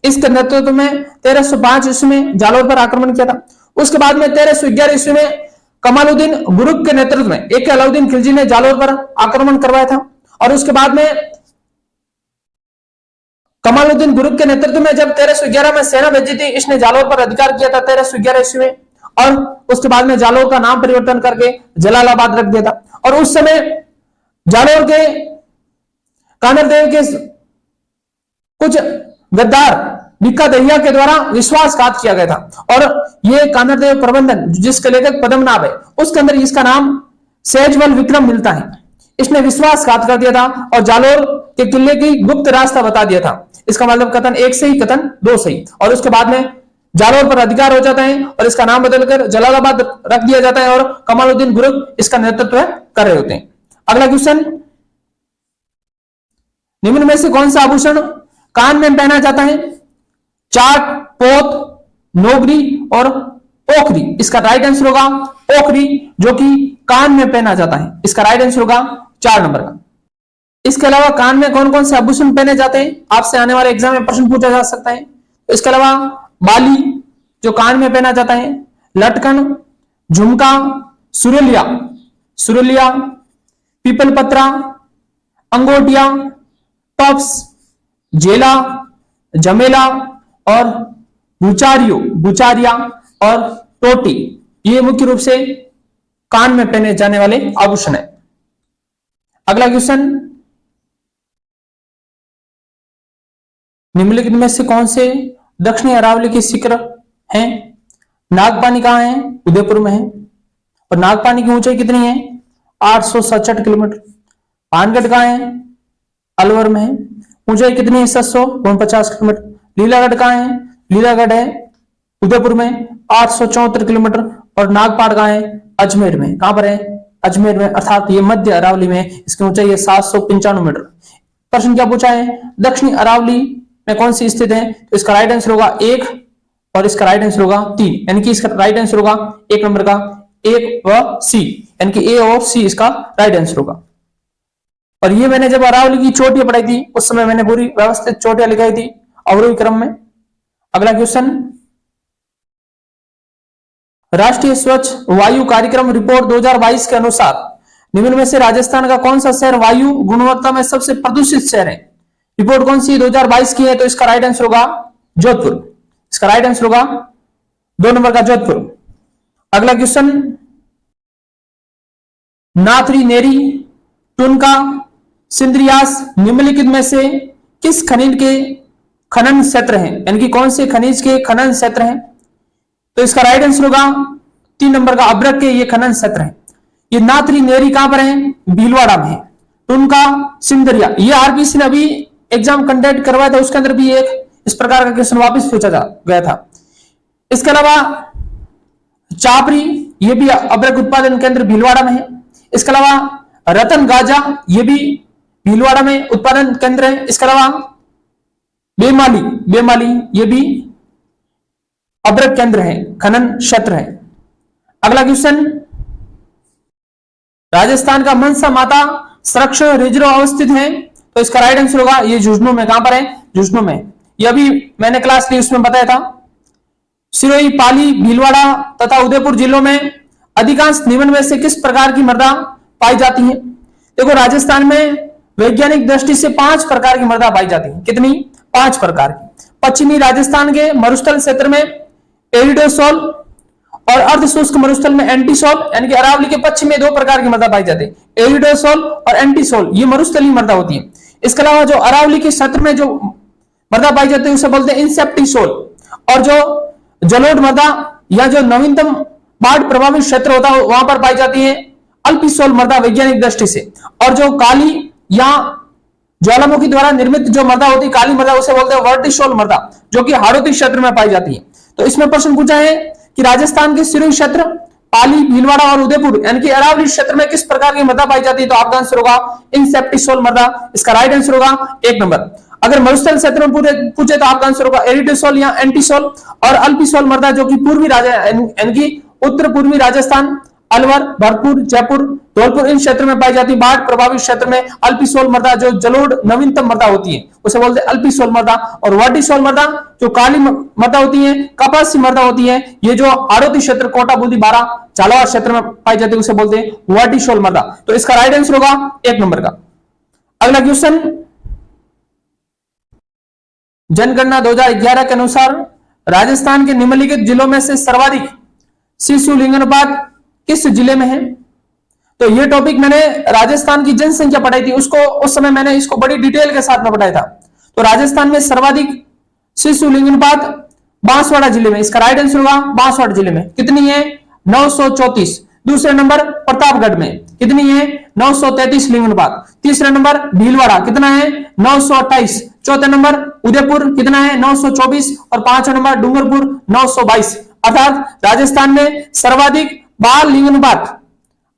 इसके नेतृत्व में 1305 ईस्वी में जालोर पर आक्रमण किया था। उसके बाद में 1311 ईस्वी में कमालुद्दीन गुरुक के नेतृत्व में एक अलाउद्दीन खिलजी ने जालोर पर आक्रमण करवाया था। और उसके बाद में कमालुद्दीन गुरुक के नेतृत्व में जब 1311 में सेना भेजी थी, इसने जालोर पर अधिकार किया था 1311 ईस्वी में। और उसके बाद में जालोर का नाम परिवर्तन करके जलालाबाद रख दिया था। और उस समय जालोर के कानरदेव के कुछ गद्दार भिक्का दहिया के द्वारा विश्वासघात किया गया था। और ये कानरदेव प्रबंधन जिसके लेखक पद्मनाभ है, उसके अंदर इसका नाम सहजबल विक्रम मिलता है। इसने विश्वासघात कर दिया था और जालोर के किले की गुप्त रास्ता बता दिया था। इसका मतलब कथन एक सही, कथन दो सही। और उसके बाद में जालोर पर अधिकार हो जाता है और इसका नाम बदलकर जलालाबाद रख दिया जाता है और कमालुद्दीन गुरुक इसका नेतृत्व कर रहे होते हैं। अगला क्वेश्चन, निम्न में से कौन सा आभूषण कान में पहना जाता है? चाट, पोत, नोगरी और ओखरी। इसका राइट आंसर होगा ओखरी, जो कि कान में पहना जाता है। इसका राइट आंसर होगा 4 नंबर का। इसके अलावा कान में कौन कौन से आभूषण पहने जाते हैं, आपसे आने वाले एग्जाम में प्रश्न पूछा जा सकता है। इसके अलावा बाली जो कान में पहना जाता है, लटकन, झुमका, सुरुलिया, सुरुलिया, पीपल पत्रा, अंगोटिया, टॉप्स, जेला, जमेला और बुचारियो, बुचारिया और टोटी, ये मुख्य रूप से कान में पहने जाने वाले आभूषण है। अगला क्वेश्चन, निम्नलिखित में से कौन से दक्षिणी अरावली के शिखर हैं? नागपानी कहां है? उदयपुर में है। और नागपानी की ऊंचाई कितनी है? 867 किलोमीटर। पानगढ़ कहां है? अलवर में है। ऊंचाई कितनी है? 749 किलोमीटर। लीलागढ़ कहां है? लीलागढ़ है उदयपुर में, 874 किलोमीटर। और नागपाड़ कहां है? अजमेर में। कहां पर है? अजमेर में, अर्थात ये मध्य अरावली में। इसकी ऊंचाई है 795 मीटर। प्रश्न क्या पूछा है? दक्षिणी अरावली में कौन सी स्थित है? तो इसका राइट आंसर होगा 1 और इसका राइट आंसर होगा 3, यानी कि इसका राइट आंसर होगा 1 नंबर का 1 व सी, यानी कि ए और सी इसका राइट आंसर होगा। और ये मैंने जब अरावली की चोटियां पढ़ाई थी उस समय मैंने पूरी व्यवस्थित चोटियां लिखाई थी अवरोही क्रम में। अगला क्वेश्चन, राष्ट्रीय स्वच्छ वायु कार्यक्रम रिपोर्ट 2022 के अनुसार निम्न में से राजस्थान का कौन सा शहर वायु गुणवत्ता में सबसे प्रदूषित शहर है? रिपोर्ट कौन सी 2022 की है? तो इसका राइट आंसर होगा जोधपुर। इसका राइट आंसर होगा 2 नंबर का जोधपुर। अगला क्वेश्चन, नाथरी, नेरी, टुनका, सिंद्रियास निम्नलिखित में से किस खनिज के खनन क्षेत्र हैं, यानी कि कौन से खनिज के खनन क्षेत्र हैं? तो इसका राइट आंसर होगा 3 नंबर का अभ्रक के ये खनन क्षेत्र है। ये नाथरी, नेरी कहां पर है? भीलवाड़ा में है। टुनका, सिंदरिया, ये आरबीसी ने अभी एग्जाम कंडक्ट करवाया था, उसके अंदर भी एक इस प्रकार का क्वेश्चन वापस पूछा गया था। इसके अलावा चापरी, ये भी अभ्रक उत्पादन केंद्र भीलवाड़ा में है। इसके अलावा रतन गाजा, ये भी भीलवाड़ा में उत्पादन केंद्र है। इसके अलावा बेमाली, बेमाली ये भी अभ्रक केंद्र है, खनन क्षेत्र है। अगला क्वेश्चन, राजस्थान का मनसा माता संरक्षण रिजर्व अवस्थित है, तो इसका राइट आंसर होगा ये झुंझुनू में। कहां पर है? झुंझुनू में। यह भी मैंने क्लास ली उसमें बताया था। सिरोही, पाली, भीलवाड़ा तथा उदयपुर जिलों में अधिकांश निम्न में से किस प्रकार की मृदा पाई जाती है? देखो, राजस्थान में वैज्ञानिक दृष्टि से 5 प्रकार की मृदा पाई जाती है। कितनी? 5 प्रकार की। पश्चिमी राजस्थान के मरुस्थल क्षेत्र में एरिडोसोल और अर्धशुष्क मरुस्थल में एंटीसोल, यानी कि अरावली के पश्चिम में 2 प्रकार की मृदा पाई जाती है, एरिडोसोल और एंटीसोल, ये मरुस्थलीय मृदा होती है। इसके अलावा जो अरावली के क्षेत्र में जो मृदा पाई जाती है उसे बोलते हैं इंसेप्टिसोल। और जो जलोढ़ मृदा या जो नवीनतम बाढ़ प्रभावित क्षेत्र होता है वहां पर पाई जाती है अल्पिसोल मृदा वैज्ञानिक दृष्टि से। और जो काली या ज्वालामुखी द्वारा निर्मित जो मृदा होती है, काली मृदा, उसे बोलते हैं वर्टिसोल मृदा, जो कि हाड़ौती क्षेत्र में पाई जाती है। तो इसमें प्रश्न पूछा है कि राजस्थान के सिरोही क्षेत्र, पाली, भीलवाड़ा और उदयपुर यानी कि अरावली क्षेत्र में किस प्रकार की मृदा पाई जाती है? तो आपका आंसर होगा इंसेप्टिसोल मृदा। इसका राइट आंसर होगा 1 नंबर। अगर मरुस्थल क्षेत्र में पूछे तो आपका आंसर होगा एरिडोसोल या एंटीसोल। और अल्पिसोल मृदा जो कि पूर्वी यानी कि उत्तर पूर्वी राजस्थान, अलवर, भरतपुर, जयपुर, धौलपुर इन क्षेत्र में पाई जाती है। बाढ़ प्रभावित क्षेत्र में अल्पिसोल मृदा जो जलोढ़ नवीनतम मृदा होती है उसे बोलते हैं अल्पिसोल मृदा। और वर्टिसोल मृदा जो काली मृदा होती है, कपासी मृदा होती है, ये जो हाड़ौती क्षेत्र, कोटा, बूंदी, बारा, झालावाड़ क्षेत्र में पाई जाती है उसे बोलते हैं वर्टिसोल मृदा। तो इसका राइट आंसर होगा 1 नंबर का। अगला क्वेश्चन, जनगणना 2011 के अनुसार राजस्थान के निम्नलिखित जिलों में से सर्वाधिक शिशु लिंगानुपात किस जिले में है? तो ये टॉपिक मैंने राजस्थान की जनसंख्या पढ़ाई थी, उसको उस समय मैंने इसको बड़ी डिटेल के साथ में पढ़ाया था। तो राजस्थान में सर्वाधिक शिशु लिंग अनुपात बांसवाड़ा जिले में, इसका राइट आंसर होगा बांसवाड़ा जिले में कितनी है 934। दूसरे नंबर प्रतापगढ़ में कितनी है 933 लिंग अनुपात। तीसरा नंबर भीलवाड़ा कितना है 928। चौथा नंबर उदयपुर कितना है 924 और पांचवा नंबर डूंगरपुर 922। अर्थात राजस्थान में सर्वाधिक बाल लिंग अनुपात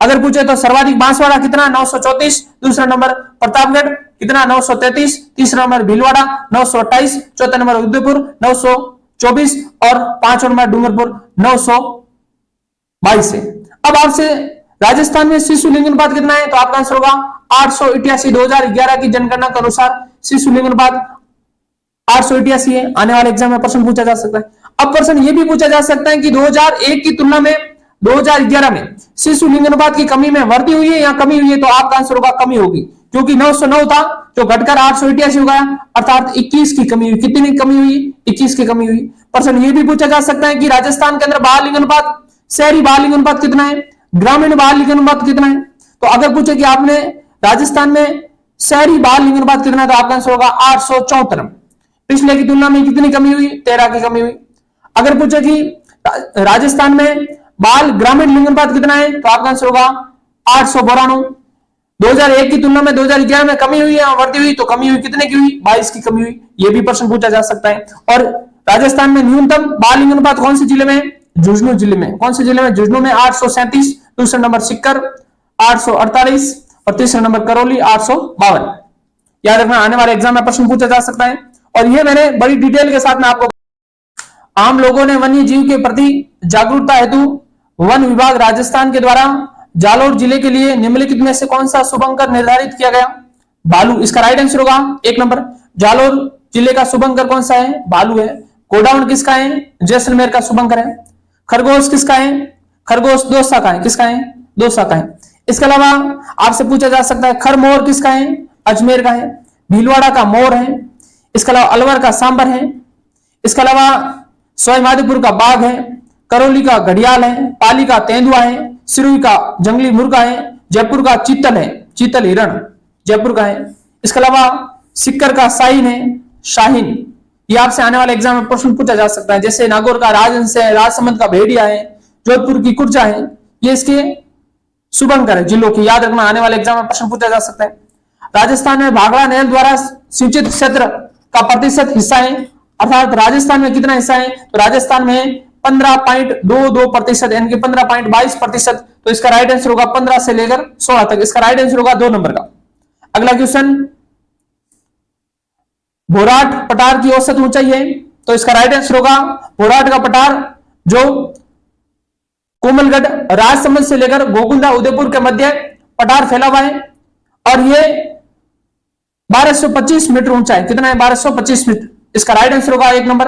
अगर पूछे तो सर्वाधिक बांसवाड़ा कितना 934, दूसरा नंबर प्रतापगढ़ कितना 933, तीसरा नंबर भीलवाड़ा 928, चौथा नंबर उदयपुर 924 और पांचवा नंबर डूंगरपुर 922 है। अब आपसे राजस्थान में शिशु लिंग अनुपात कितना है तो आपका आंसर होगा 888। 2011 की जनगणना के अनुसार शिशु लिंग अनुपात 888 है। आने वाले एग्जाम में प्रश्न पूछा जा सकता है। अब प्रश्न यह भी पूछा जा सकता है कि 2001 की तुलना में 2011 में शिशु लिंग अनुपात की कमी में वृद्धि हुई है या कमी हुई है तो आपका आंसर होगा कमी होगी, क्योंकि 909 था जो घटकर 888 हो गया, अर्थात 21 की कमी हुई। कितनी कमी हुई 21 की कमी हुई। प्रश्न यह भी पूछा जा सकता है कि राजस्थान के अंदर बाल लिंग अनुपात, शहरी बाल लिंग अनुपात कितना है, ग्रामीण बाल लिंग अनुपात कितना है। तो अगर पूछे कि आपने राजस्थान में शहरी बाल लिंग अनुपात कितना है तो आपका आंसर होगा 874। पिछले की तुलना में कितनी कमी हुई 13 की कमी हुई। अगर पूछे कि राजस्थान में बाल ग्रामीण लिंग अनुपात कितना है तो आपका आंसर होगा 892। 2001 की तुलना में 2011 में कमी हुई है वृद्धि हुई तो कमी हुई कितने की हुई 22 की कमी हुई। यह भी प्रश्न पूछा जा सकता है। और राजस्थान में न्यूनतम बाल लिंग अनुपात कौन से जिले में, झुंझुनू जिले में। कौन से जिले में, झुंझुनू में 837, दूसरा नंबर सीकर 848 और तीसरा नंबर करौली 852। याद रखना आने वाले एग्जाम में प्रश्न पूछा जा सकता है। और यह मैंने बड़ी डिटेल के साथ में आपको आम लोगों ने वन्य जीव के प्रति जागरूकता हेतु वन विभाग राजस्थान के द्वारा जालोर जिले के लिए निम्नलिखित में से कौन सा शुभंकर निर्धारित किया गया, भालू। इसका राइट आंसर होगा 1 नंबर जालोर जिले का शुभंकर कौन सा है, भालू है। गोडाउन किसका है, जैसलमेर का शुभंकर है। खरगोश किसका है, खरगोश दोसा का है, किसका है, दोसा का है। इसके अलावा आपसे पूछा जा सकता है खरमोर किसका है, अजमेर का है। भीलवाड़ा का मोर है। इसके अलावा अलवर का सांबर है। इसके अलावा सवाईमाधोपुर का बाघ है। करौली का घड़ियाल है। पाली का तेंदुआ है। सिरोही का जंगली मुर्गा है। जयपुर का चीतल है, चीतल हिरण जयपुर का है। इसके अलावा सिक्कर का शाहीन है, शाहीन। ये आपसे आने वाले एग्जाम में प्रश्न पूछा जा सकता है। जैसे नागौर का राजहंस है, राजसमंद का भेड़िया है, जोधपुर की कुर्चा है। ये इसके शुभंकर है जिलों की। याद रखना आने वाले एग्जाम में प्रश्न पूछा जा सकता है। राजस्थान में भाखड़ा नहर द्वारा सिंचित क्षेत्र का प्रतिशत हिस्सा है, अर्थात राजस्थान में कितना हिस्सा है तो राजस्थान में 15.22% यानी कि 15.22%। तो इसका राइट आंसर होगा 15 से लेकर 16 तक। इसका राइट आंसर होगा 2 नंबर का। अगला क्वेश्चन, भोराट पठार की औसत ऊंचाई है तो इसका राइट आंसर होगा भोराट का पठार जो कोमलगढ़ राजसमंद से लेकर गोकुंदा उदयपुर के मध्य पठार फैला हुआ है और ये 1225 मीटर ऊंचा है। कितना है 1225 मीटर। इसका राइट आंसर होगा 1 नंबर।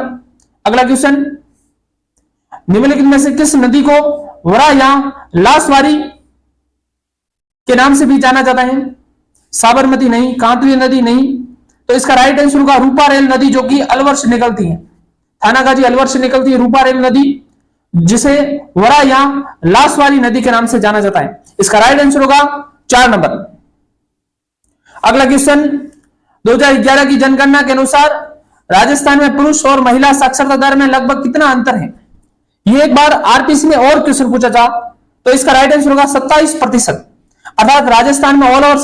अगला क्वेश्चन, निम्नलिखित में से किस नदी को वरा या लासवारी के नाम से भी जाना जाता है, साबरमती नहीं, कांतवी नदी नहीं। तो इसका राइट आंसर होगा रूपा रेल नदी जो कि अलवर से निकलती है, थानागाजी अलवर से निकलती है रूपा रेल नदी, जिसे वरा या लासवारी नदी के नाम से जाना जाता है। इसका राइट आंसर होगा 4 नंबर। अगला क्वेश्चन, 2011 की जनगणना के अनुसार राजस्थान में पुरुष और महिला साक्षरता दर में लगभग कितना अंतर है। ये एक बार आरपीसी में और क्वेश्चन पूछा था तो इसका राइट आंसर होगा 27%। अर्थात राजस्थान में ऑल ओवर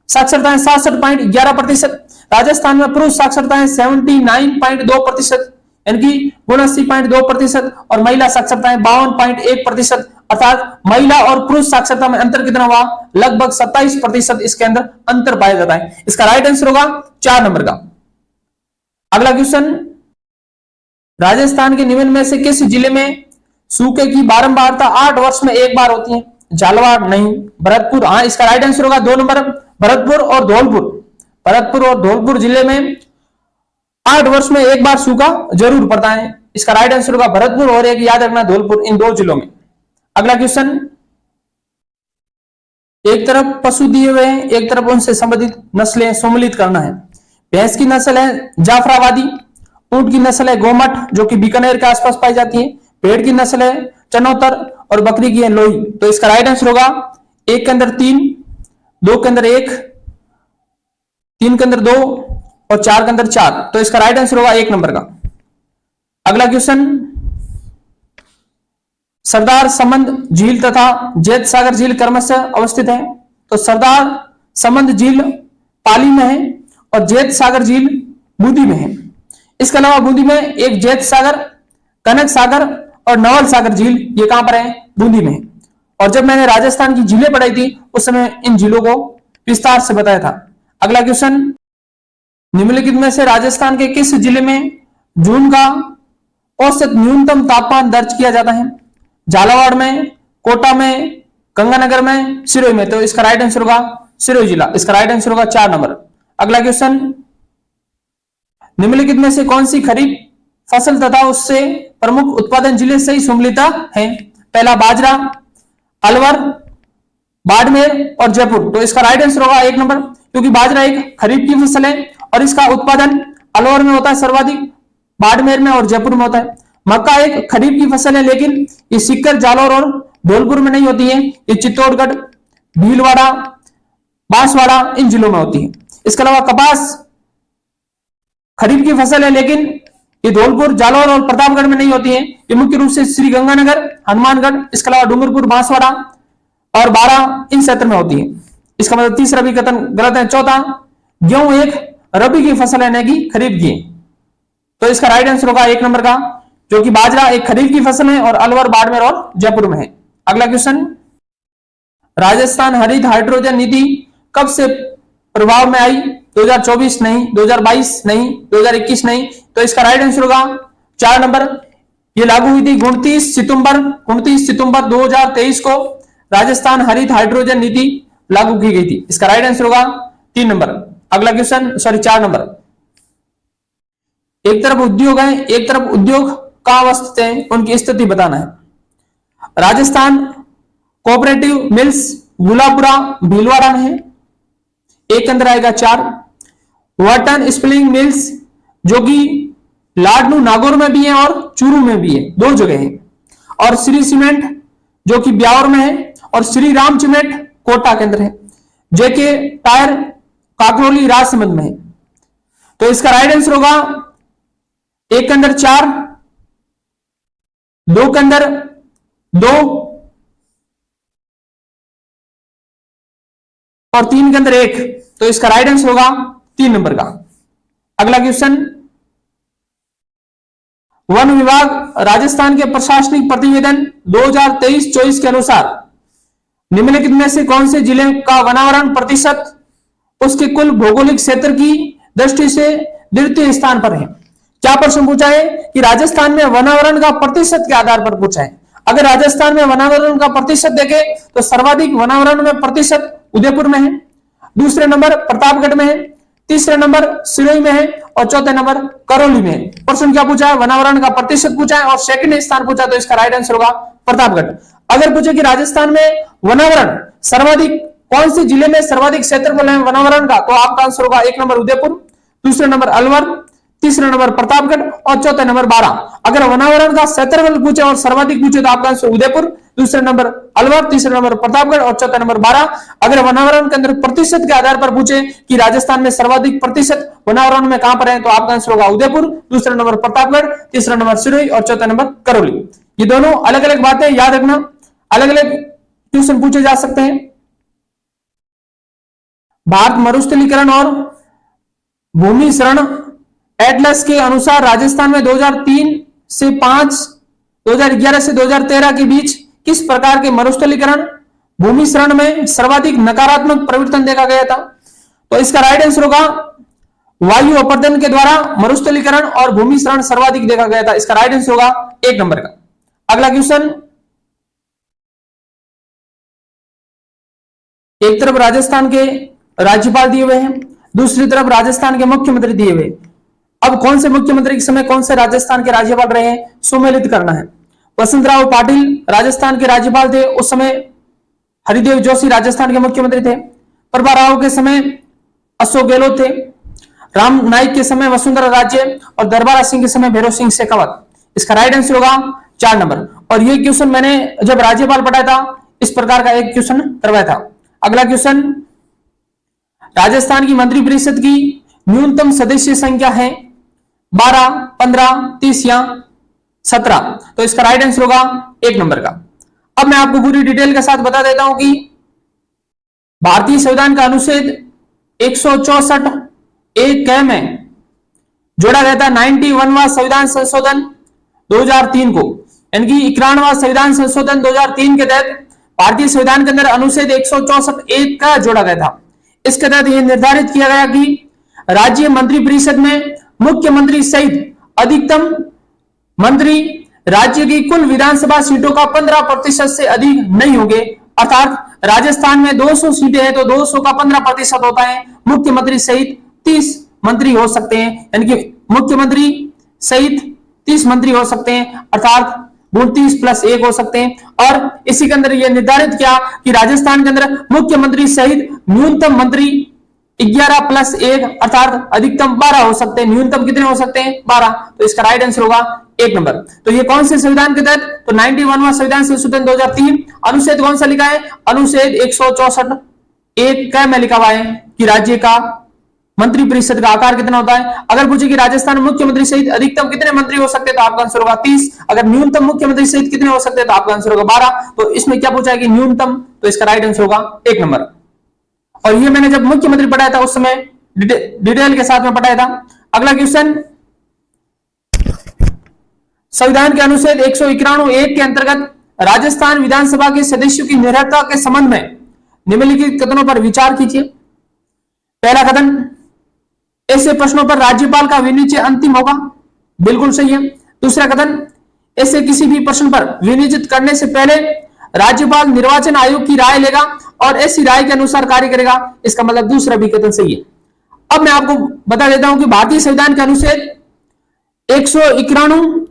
साक्षरता है 67.11%, राजस्थान में पुरुष साक्षरता है 79.2% यानी कि 79.2% और महिला साक्षरता है 52.1%। अर्थात महिला और पुरुष साक्षरता में अंतर कितना हुआ, लगभग 27% इसके अंदर अंतर पाया जाता है। इसका राइट आंसर होगा 4 नंबर का। अगला क्वेश्चन, राजस्थान के निम्न में से किस जिले में सूखे की बारंबारता 8 वर्ष में एक बार होती है, झालावाड़ नहीं, भरतपुर हाँ। इसका राइट आंसर होगा 2 नंबर, भरतपुर और धौलपुर। भरतपुर और धौलपुर जिले में 8 वर्ष में एक बार सूखा जरूर पड़ता है। इसका राइट आंसर होगा भरतपुर और एक याद रखना धौलपुर, इन 2 जिलों में। अगला क्वेश्चन, एक तरफ पशु दिए हुए हैं, एक तरफ उनसे संबंधित नस्लें सम्मिलित करना है। भैंस की नस्ल है जाफराबादी, ऊंट की नस्ल है गोमट जो कि बीकानेर के आसपास पाई जाती है, भेड़ की नस्ल है चनौतर और बकरी की है लोही। तो इसका राइट आंसर होगा 1 के अंदर 3, 2 के अंदर 1, 3 के अंदर 2 और 4 के अंदर 4। तो इसका राइट आंसर होगा 1 नंबर का। अगला क्वेश्चन, सरदार संबंध झील तथा जैत सागर झील क्रमशः अवस्थित है। तो सरदार संबंध झील पाली में है और जैत सागर झील बूंदी में है। इसके अलावा बूंदी में एक जैत सागर, कनक सागर और नवल सागर झील, ये कहां पर है? बूंदी में है। और जब मैंने राजस्थान की झीलें पढ़ाई थी उस समय इन झीलों को विस्तार से बताया था। अगला क्वेश्चन, निम्नलिखित में से राजस्थान के किस जिले में जून का औसत न्यूनतम तापमान दर्ज किया जाता है? झालावाड़ में, कोटा में, गंगानगर में, सिरोही में। तो इसका राइट आंसर होगा सिरोही जिला। इसका राइट आंसर होगा 4 नंबर। अगला क्वेश्चन, निम्नलिखित में से कौन सी खरीफ फसल तथा उससे प्रमुख उत्पादन जिले से सम्मिलित है? पहला बाजरा, अलवर, बाड़मेर और जयपुर। तो इसका राइट आंसर होगा 1 नंबर, क्योंकि बाजरा एक खरीफ की फसल है और इसका उत्पादन अलवर में होता है सर्वाधिक, बाड़मेर में और जयपुर में होता है। मक्का एक खरीफ की फसल है, लेकिन ये सीकर, जालौर और धौलपुर में नहीं होती है, ये चित्तौड़गढ़, भीलवाड़ा, बांसवाड़ा इन जिलों में होती है। इसके अलावा कपास खरीफ की फसल है, लेकिन ये धौलपुर, जालौर और प्रतापगढ़ में नहीं होती है, ये मुख्य रूप से श्री गंगानगर, हनुमानगढ़, इसके अलावा डूंगरपुर, बांसवाड़ा और बाड़ा इन क्षेत्र में होती है। इसका मतलब तीसरा भी कथन गलत है। चौथा, गेहूं एक रबी की फसल है, नहीं कि खरीफ की। तो इसका राइट आंसर होगा 1 नंबर का, जो कि बाजरा एक खरीफ की फसल है और अलवर, बाड़मेर और जयपुर में है। अगला क्वेश्चन, राजस्थान हरित हाइड्रोजन नीति कब से प्रभाव में आई? 2024 नहीं, 2022 नहीं, 2021 नहीं। तो इसका राइट आंसर होगा 4 नंबर। ये लागू हुई थी 29 सितंबर 2023 को राजस्थान हरित हाइड्रोजन नीति लागू की गई थी। इसका राइट आंसर होगा 3 नंबर। अगला क्वेश्चन, 4 नंबर, एक तरफ उद्योग है, एक तरफ उद्योग कहां अवस्थित है, उनकी स्थिति बताना है। राजस्थान कोऑपरेटिव मिल्स गुलापुरा भीलवाड़ा में है, एक के अंदर आएगा 4। वाटन स्पिनिंग मिल्स जो कि लाडनू नागौर में भी है और चूरू में भी है, 2 जगह है। और श्री सीमेंट जो कि ब्यावर में है और श्री राम सीमेंट कोटा के अंदर है। जेके टायर काकरोली राजसमंद में है। तो इसका राइट आंसर होगा 1 के अंदर 4, 2 के अंदर 2 और 3 के अंदर 1। तो इसका राइट आंसर होगा 3 नंबर का। अगला क्वेश्चन, वन विभाग राजस्थान के प्रशासनिक प्रतिवेदन 2023-24 के अनुसार निम्नलिखित में से कौन से जिले का वनावरण प्रतिशत उसके कुल भौगोलिक क्षेत्र की दृष्टि से द्वितीय स्थान पर है? क्या प्रश्न पूछा है कि राजस्थान में वनावरण का प्रतिशत के आधार पर पूछा है। अगर राजस्थान में वनावरण का प्रतिशत देखें तो सर्वाधिक वनावरण में प्रतिशत उदयपुर में है, दूसरे नंबर प्रतापगढ़ में है, तीसरे नंबर सिरोही में है और चौथे नंबर करौली में है। प्रश्न क्या पूछा है? वनावरण का प्रतिशत पूछा है और सेकंड स्थान पूछा, तो इसका राइट आंसर होगा प्रतापगढ़। अगर पूछे कि राजस्थान में वनावरण सर्वाधिक कौन से जिले में सर्वाधिक क्षेत्रफल है वनावरण का, तो आपका आंसर होगा 1 नंबर उदयपुर, दूसरे नंबर अलवर, तीसरे नंबर प्रतापगढ़ और चौथे नंबर बारां। अगर वनावरण का क्षेत्रफल पूछे और सर्वाधिक पूछे तो आपका आंसर उदयपुर, दूसरे नंबर अलवर, तीसरे नंबर प्रतापगढ़ और चौथा नंबर बारां। अगर वनावरण के अंदर प्रतिशत के आधार पर पूछे कि राजस्थान में सर्वाधिक प्रतिशत वनावरण में कहां पर है, तो आपका आंसर होगा उदयपुर, दूसरा नंबर प्रतापगढ़, तीसरा नंबर सिरोही और चौथा नंबर करौली। ये दोनों अलग अलग बातें याद रखना, अलग अलग क्वेश्चन पूछे जा सकते हैं। भारत मरुस्थलीकरण और भूमि शरण एटलस के अनुसार राजस्थान में 2003 से 5, 2011 से 2013 के बीच किस प्रकार के मरुस्थलीकरण भूमि शरण में सर्वाधिक नकारात्मक परिवर्तन देखा गया था? तो इसका राइट आंसर होगा वायु अपरदन के द्वारा मरुस्थलीकरण और भूमि शरण सर्वाधिक देखा गया था। इसका राइट आंसर होगा 1 नंबर का। अगला क्वेश्चन, एक तरफ राजस्थान के राज्यपाल दिए हुए हैं, दूसरी तरफ राजस्थान के मुख्यमंत्री दिए हुए। अब कौन से मुख्यमंत्री के समय कौन से राजस्थान के राज्यपाल रहे हैं सुमेलित करना है। वसंतराव पाटिल राजस्थान के राज्यपाल थे, उस समय हरिदेव जोशी राजस्थान के मुख्यमंत्री थे। प्रभा राव के समय अशोक गहलोत थे। राम नाईक के समय वसुंधरा राजे और दरबारा सिंह के समय भैरव सिंह शेखावत। इसका राइट आंसर होगा 4 नंबर। और ये क्वेश्चन मैंने जब राज्यपाल पढ़ाया था इस प्रकार का एक क्वेश्चन करवाया था। अगला क्वेश्चन, राजस्थान की मंत्रिपरिषद की न्यूनतम सदस्य संख्या है 12, 15, 30 या 17। तो इसका राइट आंसर होगा 1 नंबर का। अब मैं आपको पूरी डिटेल के साथ बता देता हूं कि भारतीय संविधान का अनुच्छेद 164 एक क में जोड़ा गया था 91वां संविधान संशोधन 2003 को, यानी कि 91वां संविधान संशोधन 2003 के तहत भारतीय संविधान के अंदर अनुच्छेद 164 एक का जोड़ा गया था। इसके तहत यह निर्धारित किया गया कि राज्य मंत्रिपरिषद में मुख्यमंत्री सहित अधिकतम मंत्री राज्य की कुल विधानसभा सीटों का 15% से अधिक नहीं होंगे। अर्थात राजस्थान में 200 सीटें हैं तो 200 का 15% होता है। मुख्यमंत्री सहित 30 मंत्री हो सकते हैं, यानी कि मुख्यमंत्री सहित 30 मंत्री हो सकते हैं, अर्थात 29 + 1 हो सकते हैं। और इसी के अंदर यह निर्धारित किया कि राजस्थान के अंदर मुख्यमंत्री सहित न्यूनतम मंत्री 11 + 1 अर्थात अधिकतम 12 हो सकते हैं। न्यूनतम कितने हो सकते हैं? 12। तो इसका राइट आंसर होगा 1 नंबर। तो ये कौन से संविधान के तहत? तो 91वां संविधान संशोधन 2003। अनुच्छेद कौन सा लिखा है? अनुच्छेद 164 एक क में लिखा हुआ है कि राज्य का मंत्रिपरिषद का आकार कितना होता है। अगर पूछे कि राजस्थान में मुख्यमंत्री सहित अधिकतम कितने मंत्री हो सकते हैं तो आपका आंसर होगा 30। अगर न्यूनतम मुख्यमंत्री सहित कितने हो सकते हैं तो आपका आंसर होगा 12। तो इसमें क्या पूछा है कि न्यूनतम, तो इसका राइट आंसर होगा 1 नंबर। और ये मैंने जब मुख्यमंत्री पढ़ाया था उस समय डिटेल के साथ में पढ़ाया था। अगला क्वेश्चन, संविधान के अनुच्छेद 191 एक के अंतर्गत राजस्थान विधानसभा के सदस्यों की निरर्हता के संबंध में निम्नलिखित कथनों पर विचार कीजिए। पहला कथन, ऐसे प्रश्नों पर राज्यपाल का विनिश्चय अंतिम होगा, बिल्कुल सही है। दूसरा कथन, ऐसे किसी भी प्रश्न पर विनिश्चित करने से पहले राज्यपाल निर्वाचन आयोग की राय लेगा और ऐसी राय के अनुसार कार्य करेगा, इसका मतलब दूसरा भी कथन सही है। अब मैं आपको बता देता हूं कि भारतीय संविधान के अनुच्छेद 191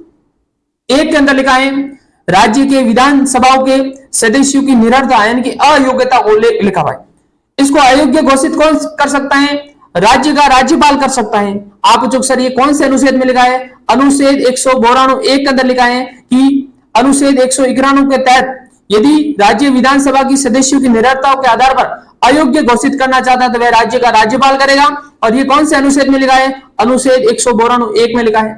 एक के अंदर लिखा है राज्य के विधानसभाओं के सदस्यों की निरर्हता यानी कि अयोग्यता को लिखा हुआ है। इसको अयोग्य घोषित कौन कर सकता है? राज्य का राज्यपाल कर सकता है। आप पूछो सर ये कौन से अनुच्छेद में लिखा है? अनुच्छेद 192 एक के अंदर लिखा है कि अनुच्छेद 191 के तहत यदि राज्य विधानसभा की सदस्यों की निरर्हताओं के आधार पर अयोग्य घोषित करना चाहता है तो वह राज्य का राज्यपाल करेगा। और ये कौन से अनुच्छेद में लिखा है? अनुच्छेद 192 एक में लिखा है।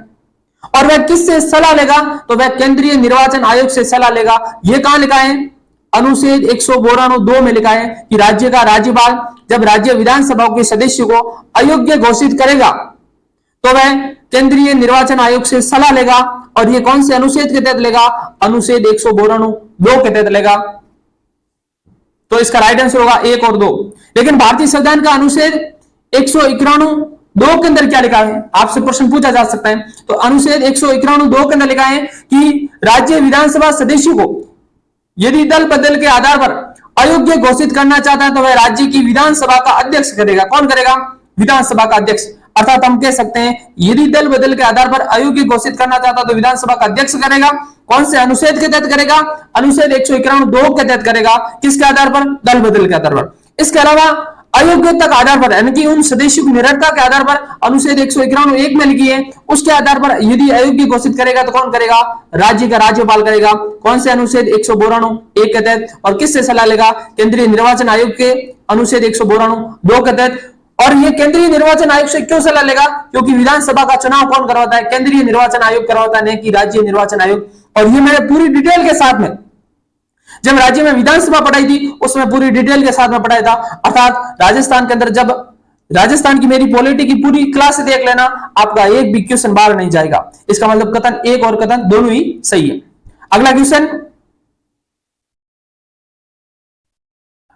और वह किससे सलाह लेगा? तो वह केंद्रीय निर्वाचन आयोग से सलाह लेगा। यह कहां लिखा है? अनुच्छेद 192 में लिखा है कि राज्य का राज्यपाल जब राज्य विधानसभा के सदस्यों को अयोग्य घोषित करेगा तो वह केंद्रीय निर्वाचन आयोग से सलाह लेगा। और यह कौन से अनुच्छेद के तहत लेगा? अनुच्छेद 192 के तहत लेगा। तो इसका राइट आंसर होगा 1 और 2। लेकिन भारतीय संविधान का अनुच्छेद 191(2) के अंदर क्या लिखा है? आपसे प्रश्न पूछा जा सकता है। तो अनुच्छेद 191(2) के अंदर लिखा है कि राज्य विधानसभा सदस्यों को यदि दल बदल के आधार पर अयोग्य घोषित करना चाहता है तो वह राज्य की विधानसभा का अध्यक्ष करेगा। कौन करेगा? विधानसभा का अध्यक्ष। अर्थात हम कह सकते हैं यदि दल बदल के आधार पर अयोग्य घोषित करना चाहता है तो विधानसभा का अध्यक्ष करेगा। कौन से अनुच्छेद के तहत करेगा? अनुच्छेद 191(2) के तहत करेगा। किसके आधार पर? दल बदल के आधार पर। इसके अलावा अयोग्यता के आधार पर यानी कि उन सदस्यों की निरर्हता के आधार पर अनुच्छेद 191 एक में लिखी है उसके आधार पर यदि अयोग्य घोषित करेगा तो कौन करेगा? राज्य का राज्यपाल करेगा। कौन से अनुच्छेद 192 एक के तहत? और किससे सलाह लेगा? केंद्रीय निर्वाचन आयोग के अनुच्छेद 192 के तहत। और ये केंद्रीय निर्वाचन आयोग से क्यों सलाह लेगा? क्योंकि विधानसभा का चुनाव कौन करवाता है? केंद्रीय निर्वाचन आयोग करवाता है, नहीं कि राज्य निर्वाचन आयोग। और ये मैंने पूरी डिटेल के साथ में जब राज्य में विधानसभा पढ़ाई थी उसमें पूरी डिटेल के साथ में पढ़ाया था। अर्थात राजस्थान के अंदर जब राजस्थान की मेरी पॉलिटी की पूरी क्लास देख लेना, आपका एक भी क्वेश्चन बाहर नहीं जाएगा। इसका मतलब कथन 1 और कथन दोनों ही सही है। अगला क्वेश्चन,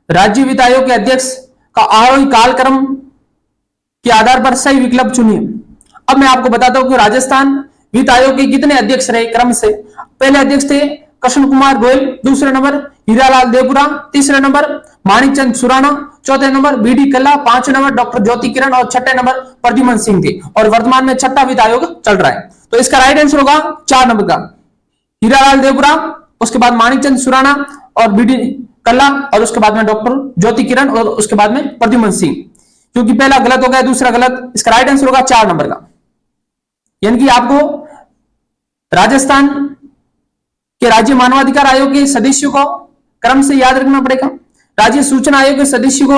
राज्य वित्त आयोग के अध्यक्ष का आरोही कालक्रम के आधार पर सही विकल्प चुनिए। अब मैं आपको बताता हूं कि राजस्थान वित्त आयोग के कितने अध्यक्ष रहे क्रम से। पहले अध्यक्ष थे कृष्ण कुमार गोयल, दूसरे नंबर हीरालाल देवपुरा, तीसरे नंबर माणिकचंद सुराणा, चौथे नंबर बीडी कल्ला, पांचवें नंबर डॉक्टर ज्योति किरण और छठे नंबर प्रद्युमन सिंह थे। और वर्तमान में छठा वित्त आयोग चल रहा है। तो इसका राइट आंसर होगा 4 नंबर का हीरालाल देवपुरा, उसके बाद माणिकचंद सुराणा और बीडी कल्ला और उसके बाद में डॉक्टर ज्योति किरण और उसके बाद में प्रद्युमन सिंह। क्योंकि पहला गलत हो गया दूसरा गलत, इसका राइट आंसर होगा 4 नंबर का। यानी कि आपको राजस्थान के राज्य मानवाधिकार आयोग के सदस्यों को क्रम से याद रखना पड़ेगा। राज्य सूचना आयोग के सदस्यों को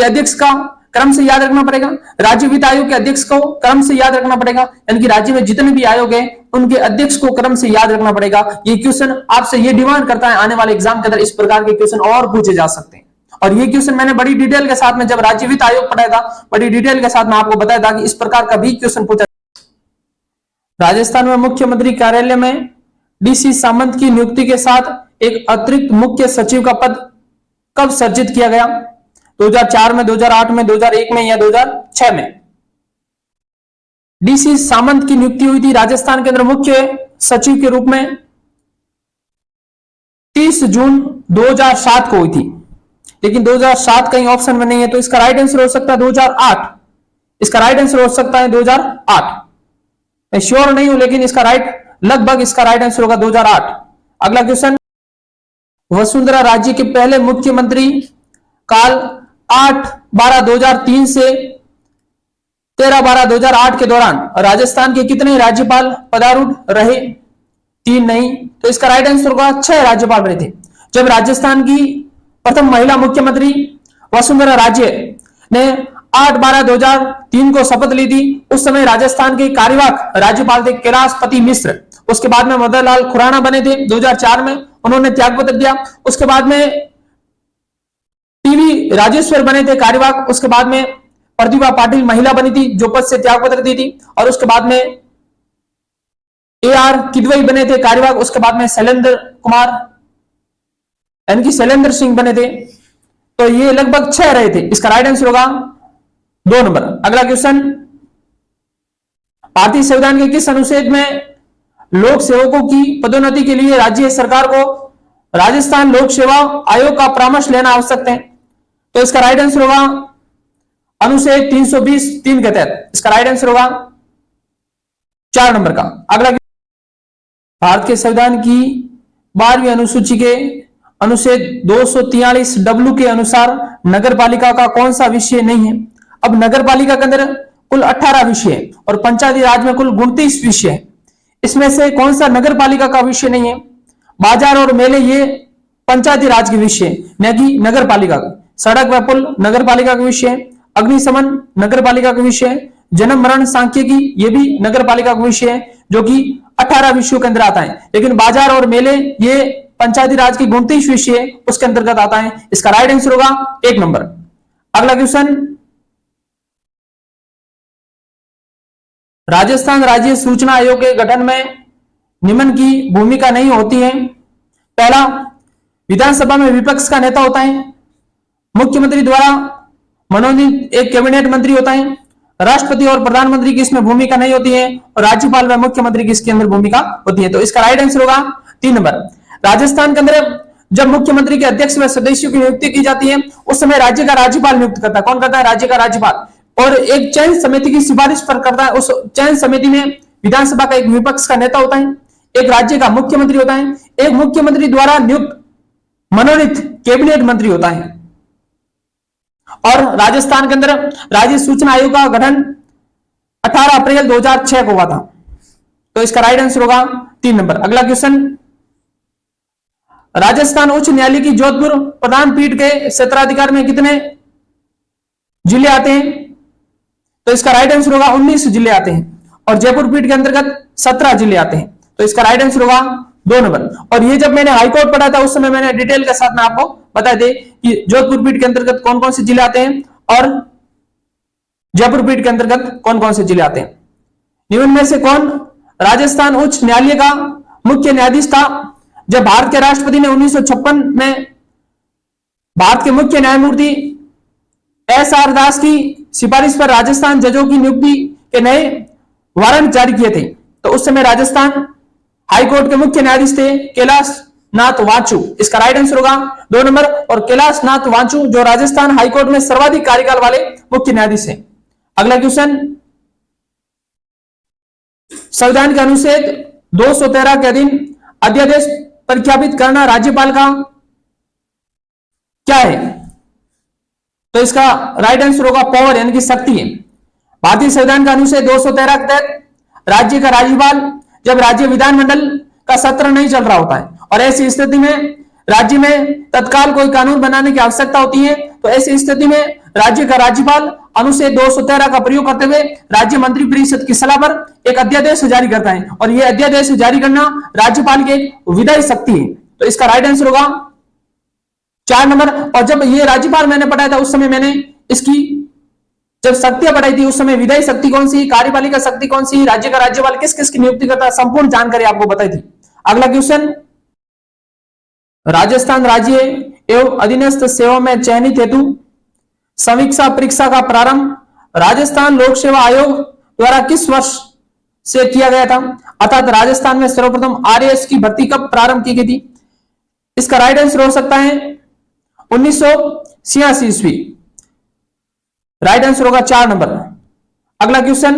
अध्यक्ष का क्रम से याद रखना पड़ेगा। राज्य वित्त आयोग के अध्यक्ष को क्रम से याद रखना पड़ेगा, यानी कि राज्य में जितने भी आयोग हैं उनके अध्यक्ष को क्रम से याद रखना पड़ेगा। ये क्वेश्चन आपसे ये डिमांड करता है आने वाले एग्जाम के अंदर इस प्रकार के क्वेश्चन और पूछे जा सकते हैं। और ये क्वेश्चन मैंने बड़ी डिटेल के साथ में जब राज्य वित्त आयोग पढ़ाया था, बड़ी डिटेल के साथ में आपको बताया था कि इस प्रकार का भी क्वेश्चन पूछा। राजस्थान में मुख्यमंत्री कार्यालय में डीसी सामंत की नियुक्ति के साथ एक अतिरिक्त मुख्य सचिव का पद कब सृजित किया गया? 2004 में, 2008 में, 2001 में या 2006 में? डीसी सामंत की नियुक्ति हुई थी राजस्थान के अंदर मुख्य सचिव के रूप में 30 जून 2007 को हुई थी, लेकिन 2007 कहीं ऑप्शन में नहीं है, तो इसका राइट आंसर हो सकता है 2008। इसका राइट आंसर हो सकता है 2008। मैं श्योर नहीं हूं, लेकिन इसका लगभग इसका राइट आंसर होगा 2008। अगला क्वेश्चन, वसुंधरा राज्य के पहले मुख्यमंत्री काल 8/12/2003 से 13/12/2008 के दौरान राजस्थान के कितने राज्यपाल पदारूढ़ रहे? 3 नहीं, तो इसका राइट आंसर होगा 6 राज्यपाल रहे थे। जब राजस्थान की प्रथम महिला मुख्यमंत्री वसुंधरा राजे ने 8/12/2003 को शपथ ली थी, उस समय राजस्थान के कार्यवाहक राज्यपाल थे कैलाशपति मिश्र। उसके बाद में मदन लाल खुराना बने थे 2004 में, उन्होंने त्यागपत्र दिया। उसके बाद में टीवी राजेश्वर बने थे कार्यवाहक। उसके बाद में प्रतिभा पाटिल महिला बनी थी जो पद से त्यागपत्र दी थी। और उसके बाद में AR किदवई बने थे कार्यवाहक। उसके बाद में शैलेंद्र कुमार यानी कि शैलेंद्र सिंह बने थे। तो ये लगभग 6 रहे थे। इसका राइट आंसर होगा 2 नंबर। अगला क्वेश्चन, भारतीय संविधान के किस अनुच्छेद में लोक सेवकों की पदोन्नति के लिए राज्य सरकार को राजस्थान लोक सेवा आयोग का परामर्श लेना आवश्यक है? तो इसका राइट आंसर होगा अनुच्छेद 320(3) के तहत। इसका राइट आंसर होगा 4 नंबर का। अगला, भारत के संविधान की 12वीं अनुसूची के अनुच्छेद 243W के अनुसार नगरपालिका का कौन सा विषय नहीं है? अब नगरपालिका के अंदर कुल 18 विषय है और पंचायती राज में कुल 29 विषय है। इसमें से कौन सा नगरपालिका का विषय नहीं है? बाजार और मेले ये पंचायती राज के विषय न कि नगरपालिका का। सड़क व पुल नगरपालिका का विषय है। अग्निशमन नगरपालिका का विषय है। जन्म मरण सांख्यिकी ये भी नगरपालिका का विषय है, जो कि 18 विषयों के अंदर आता है। लेकिन बाजार और मेले ये पंचायती राज की 29 विषय है, उसके अंतर्गत आता है। इसका राइट आंसर होगा 1 नंबर। अगला क्वेश्चन, राजस्थान राज्य सूचना आयोग के गठन में निम्न की भूमिका नहीं होती है। पहला, विधानसभा में विपक्ष का नेता होता है। मुख्यमंत्री द्वारा मनोनीत एक कैबिनेट मंत्री होता है। राष्ट्रपति और प्रधानमंत्री की इसमें भूमिका नहीं होती है और राज्यपाल व मुख्यमंत्री की इसके अंदर भूमिका होती है। तो इसका राइट आंसर होगा 3 नंबर। राजस्थान के अंदर जब मुख्यमंत्री के अध्यक्ष व सदस्यों की नियुक्ति की जाती है, उस समय राज्य का राज्यपाल नियुक्त करता है। कौन करता है? राज्य का राज्यपाल। और एक चयन समिति की सिफारिश पर करता है। उस चयन समिति में विधानसभा का एक विपक्ष का नेता होता है, एक राज्य का मुख्यमंत्री होता है, एक मुख्यमंत्री द्वारा नियुक्त मनोनीत कैबिनेट मंत्री होता है। और राजस्थान के अंदर राज्य सूचना आयोग का गठन 18 अप्रैल 2006 को हुआ था। तो इसका राइट आंसर होगा 3 नंबर। अगला क्वेश्चन, राजस्थान उच्च न्यायालय की जोधपुर प्रधान पीठ के क्षेत्राधिकार में कितने जिले आते हैं? तो इसका राइट आंसर होगा 19 जिले आते हैं। और जयपुर पीठ के अंतर्गत 17 जिले आते हैं। तो इसका राइट आंसर होगा 2 नंबर। और ये जब मैंने हाईकोर्ट पढ़ा था उस समय मैंने डिटेल के साथ में आपको बता दे कि जोधपुर पीठ के अंतर्गत कौन कौन से जिले आते हैं और जयपुर पीठ के अंतर्गत कौन कौन से जिले आते हैं। निम्न में से कौन राजस्थान उच्च न्यायालय का मुख्य न्यायाधीश था जब भारत के राष्ट्रपति ने 1956 में भारत के मुख्य न्यायमूर्ति SR दास की सिफारिश पर राजस्थान जजों की नियुक्ति के नए वारंट जारी किए थे? तो उस समय राजस्थान हाईकोर्ट के मुख्य न्यायाधीश थे कैलाश नाथ वांचू। इसका राइट आंसर होगा 2 नंबर। और कैलाश नाथ वांचू जो राजस्थान हाईकोर्ट में सर्वाधिक कार्यकाल वाले मुख्य न्यायाधीश हैं। अगला क्वेश्चन, संविधान के अनुच्छेद 213 के अधीन अध्यादेश प्रख्यापित करना राज्यपाल का क्या है? तो इसका राइट आंसर होगा पावर यानी कि शक्ति है। भारतीय संविधान का अनुच्छेद 213 के तहत राज्य का राज्यपाल जब राज्य विधानमंडल का सत्र नहीं चल रहा होता है और ऐसी स्थिति में राज्य में तत्काल कोई कानून बनाने की आवश्यकता होती है, तो ऐसी स्थिति में राज्य का राज्यपाल अनुच्छेद 213 का प्रयोग करते हुए राज्य मंत्री परिषद की सलाह पर एक अध्यादेश जारी करता है, और यह अध्यादेश जारी करना राज्यपाल की एक विधायी शक्ति है। तो इसका राइट आंसर होगा 4 नंबर। और जब ये राज्यपाल मैंने पढ़ाया था उस समय मैंने इसकी जब शक्तियां पढ़ाई थी उस समय विधायी शक्ति कौन सी, कार्यपालिका शक्ति कौन सी, राज्य का राज्यपाल किस किस की नियुक्ति करता है, संपूर्ण जानकारी आपको बताई थी। अगला क्वेश्चन, राजस्थान राज्य एवं अधीनस्थ सेवा में चयनित हेतु समीक्षा परीक्षा का प्रारंभ राजस्थान लोक सेवा आयोग द्वारा किस वर्ष से किया गया था, अर्थात राजस्थान में सर्वप्रथम आरएएस की भर्ती कब प्रारंभ की गई थी। इसका राइट आंसर हो सकता है 1986 ईस्वी। राइट आंसर होगा 4 नंबर। अगला क्वेश्चन,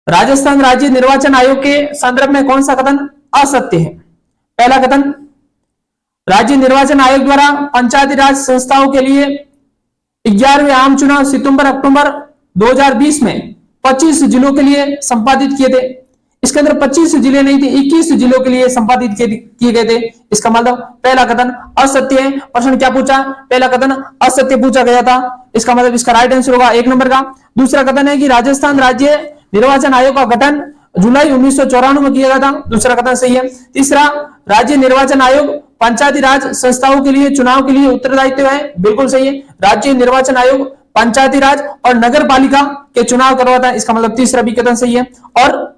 राजस्थान राज्य निर्वाचन आयोग के संदर्भ में कौन सा कथन असत्य है। पहला कथन, राज्य निर्वाचन आयोग द्वारा पंचायती राज संस्थाओं के लिए 11वें आम चुनाव सितंबर अक्टूबर 2020 में 25 जिलों के लिए संपादित किए थे। इसके अंदर 25 जिले नहीं थे, 21 जिलों के लिए संपादित किए गए थे। इसका मतलब पहला कथन असत्य है। प्रश्न क्या पूछा, पहला कथन असत्य पूछा गया था। इसका मतलब इसका राइट आंसर होगा 1 नंबर का। दूसरा कथन है कि राजस्थान राज्य निर्वाचन आयोग का गठन जुलाई 1994 में किया गया था, दूसरा कथन सही है। तीसरा, राज्य निर्वाचन आयोग पंचायती राज संस्थाओं के लिए चुनाव के लिए उत्तरदायित्व है, बिल्कुल सही है। राज्य निर्वाचन आयोग पंचायती राज और नगर पालिका के चुनाव करवाता है, इसका मतलब तीसरा भी कथन सही है। और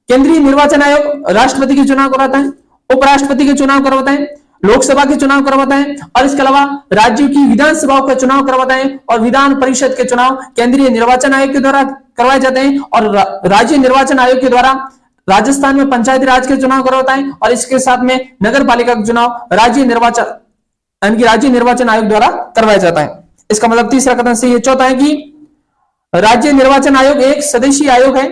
केंद्रीय निर्वाचन आयोग राष्ट्रपति के चुनाव करवाता है, उपराष्ट्रपति के चुनाव करवाता है, लोकसभा के चुनाव करवाता है, और इसके अलावा राज्यों की विधानसभाओं का चुनाव करवाता है, और विधान परिषद के चुनाव केंद्रीय निर्वाचन आयोग के द्वारा करवाए जाते हैं, और राज्य निर्वाचन आयोग के द्वारा राजस्थान में पंचायती राज के चुनाव करवाता है, और इसके साथ में नगर पालिका का चुनाव राज्य निर्वाचन आयोग द्वारा करवाया जाता है। इसका मतलब तीसरा कथन सही है। चौथा है कि राज्य निर्वाचन आयोग एक सदस्यीय आयोग है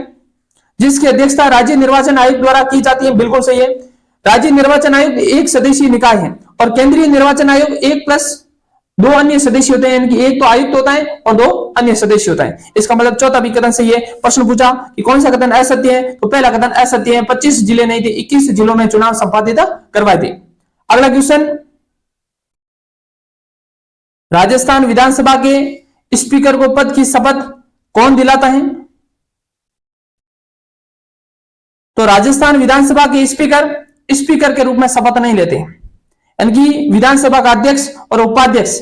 जिसकी अध्यक्षता राज्य निर्वाचन आयोग द्वारा की जाती है, बिल्कुल सही है। राज्य निर्वाचन आयोग एक सदस्यीय निकाय है, और केंद्रीय निर्वाचन आयोग 1+2 अन्य सदस्य होते हैं, यानी कि एक तो आयुक्त होता है और 2 अन्य सदस्य होता है। इसका मतलब चौथा भी कथन सही है। प्रश्न पूछा कि कौन सा कथन असत्य है, तो पहला कथन असत्य है, 25 जिले नहीं थे, 21 जिलों में चुनाव संपादित करवाए थे। अगला क्वेश्चन, राजस्थान विधानसभा के स्पीकर को पद की शपथ कौन दिलाता है। तो राजस्थान विधानसभा के स्पीकर के रूप में शपथ नहीं लेते, यानी कि विधानसभा का अध्यक्ष और उपाध्यक्ष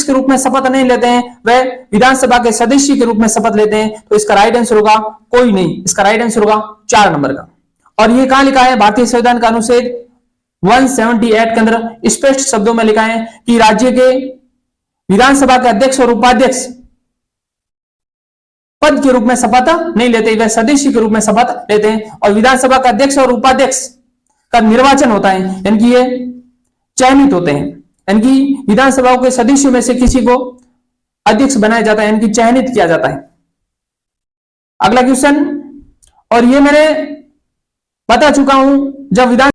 के रूप में शपथ नहीं लेते हैं, वह विधानसभा के सदस्य के रूप में शपथ लेते हैं। तो इसका राइट आंसर होगा कोई नहीं, इसका राइट आंसर होगा 4 नंबर का। और ये कहां लिखा है, भारतीय संविधान का अनुच्छेद 178 के अंदर स्पष्ट शब्दों में लिखा है कि राज्य के विधानसभा के अध्यक्ष और उपाध्यक्ष पद के रूप में शपथ नहीं लेते, वह सदस्य के रूप में शपथ लेते हैं। और विधानसभा का अध्यक्ष और उपाध्यक्ष का निर्वाचन होता है, यानी कि ये चयनित होते हैं, यानी कि विधानसभा के सदस्यों में से किसी को अध्यक्ष बनाया जाता है, यानी कि चयनित किया जाता है। अगला क्वेश्चन, और ये मैंने बता चुका हूं, जब विधान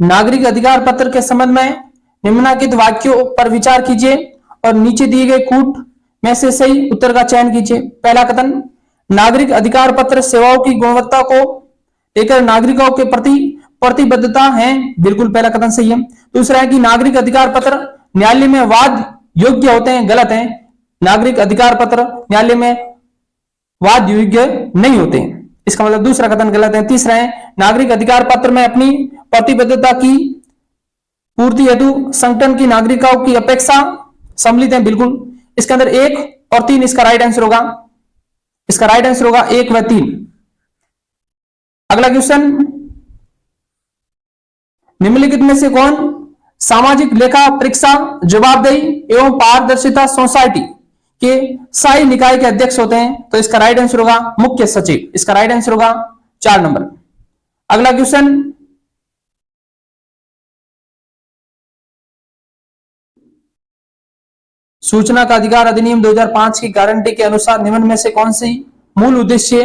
नागरिक अधिकार पत्र के संबंध में निम्नलिखित वाक्यों पर विचार कीजिए और नीचे दिए गए कूट में से सही उत्तर का चयन कीजिए। पहला कथन, नागरिक अधिकार पत्र सेवाओं की गुणवत्ता को लेकर नागरिकों के प्रति प्रतिबद्धता है, बिल्कुल पहला कथन सही है। दूसरा है कि नागरिक अधिकार पत्र न्यायालय में वाद योग्य होते हैं, गलत है। नागरिक अधिकार पत्र न्यायालय में वाद योग्य नहीं होते हैं, इसका मतलब दूसरा कथन गलत है। तीसरा है, नागरिक अधिकार पत्र में अपनी प्रतिबद्धता की पूर्ति हेतु संगठन की नागरिकों की अपेक्षा सम्मिलित है, बिल्कुल। इसके अंदर 1 और 3 इसका राइट आंसर होगा, इसका राइट आंसर होगा 1 व 3। अगला क्वेश्चन, निम्नलिखित में से कौन सामाजिक लेखा परीक्षा जवाबदेही एवं पारदर्शिता सोसाइटी के स्थायी निकाय के अध्यक्ष होते हैं। तो इसका राइट आंसर होगा मुख्य सचिव, इसका राइट आंसर होगा 4 नंबर। अगला क्वेश्चन, सूचना का अधिकार अधिनियम 2005 की गारंटी के अनुसार निम्न में से कौन सी मूल उद्देश्य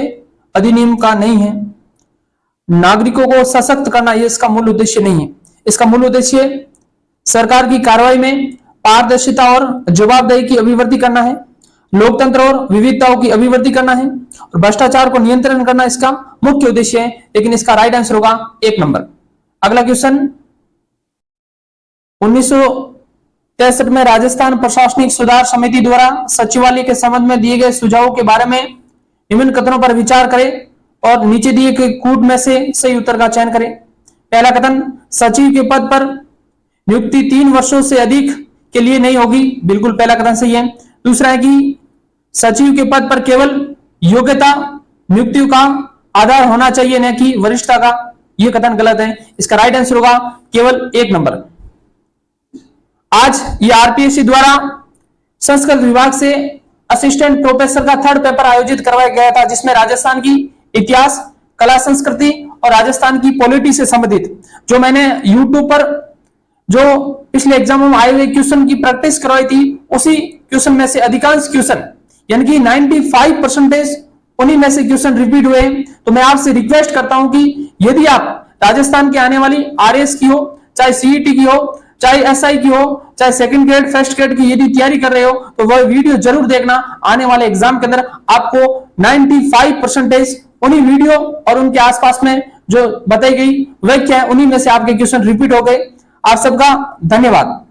अधिनियम का नहीं है। नागरिकों को सशक्त करना, ये इसका मूल उद्देश्य नहीं है। इसका मूल उद्देश्य सरकार की कार्रवाई में पारदर्शिता और जवाबदेही की अभिवृद्धि करना है, लोकतंत्र और विविधताओं की अभिवृद्धि करना है, और भ्रष्टाचार को नियंत्रण करना इसका मुख्य उद्देश्य है। लेकिन इसका राइट आंसर होगा 1 नंबर। अगला क्वेश्चन, 63 में राजस्थान प्रशासनिक सुधार समिति द्वारा सचिवालय के संबंध में दिए गए सुझावों के बारे में निम्न कथनों पर विचार करें और नीचे दिए गए कूट में से सही उत्तर का चयन करें। पहला कथन, सचिव के पद पर नियुक्ति 3 वर्षों से अधिक के लिए नहीं होगी, बिल्कुल पहला कथन सही है। दूसरा है कि सचिव के पद पर केवल योग्यता नियुक्तियों का आधार होना चाहिए, न कि वरिष्ठता का, यह कथन गलत है। इसका राइट आंसर होगा केवल 1 नंबर। आज ये आरपीएससी द्वारा संस्कृत विभाग से असिस्टेंट प्रोफेसर का 3rd पेपर आयोजित करवाया गया था, जिसमें राजस्थान की इतिहास, कला संस्कृति और राजस्थान की पॉलिटी से संबंधित जो मैंने यूट्यूब पर जो पिछले एग्जामों में आए हुए क्वेश्चन की प्रैक्टिस करवाई थी, उसी क्वेश्चन में से अधिकांश क्वेश्चन यानी कि 95% उन्हीं में से क्वेश्चन रिपीट हुए। तो मैं आपसे रिक्वेस्ट करता हूं कि यदि आप राजस्थान की आने वाली आरएस की हो, चाहे सीईटी की हो, चाहे एसआई की हो, चाहे सेकंड ग्रेड, फर्स्ट ग्रेड की यदि तैयारी कर रहे हो, तो वह वीडियो जरूर देखना। आने वाले एग्जाम के अंदर आपको 95% उन्हीं वीडियो और उनके आसपास में जो बताई गई वह क्या है, उन्हीं में से आपके क्वेश्चन रिपीट हो गए। आप सबका धन्यवाद।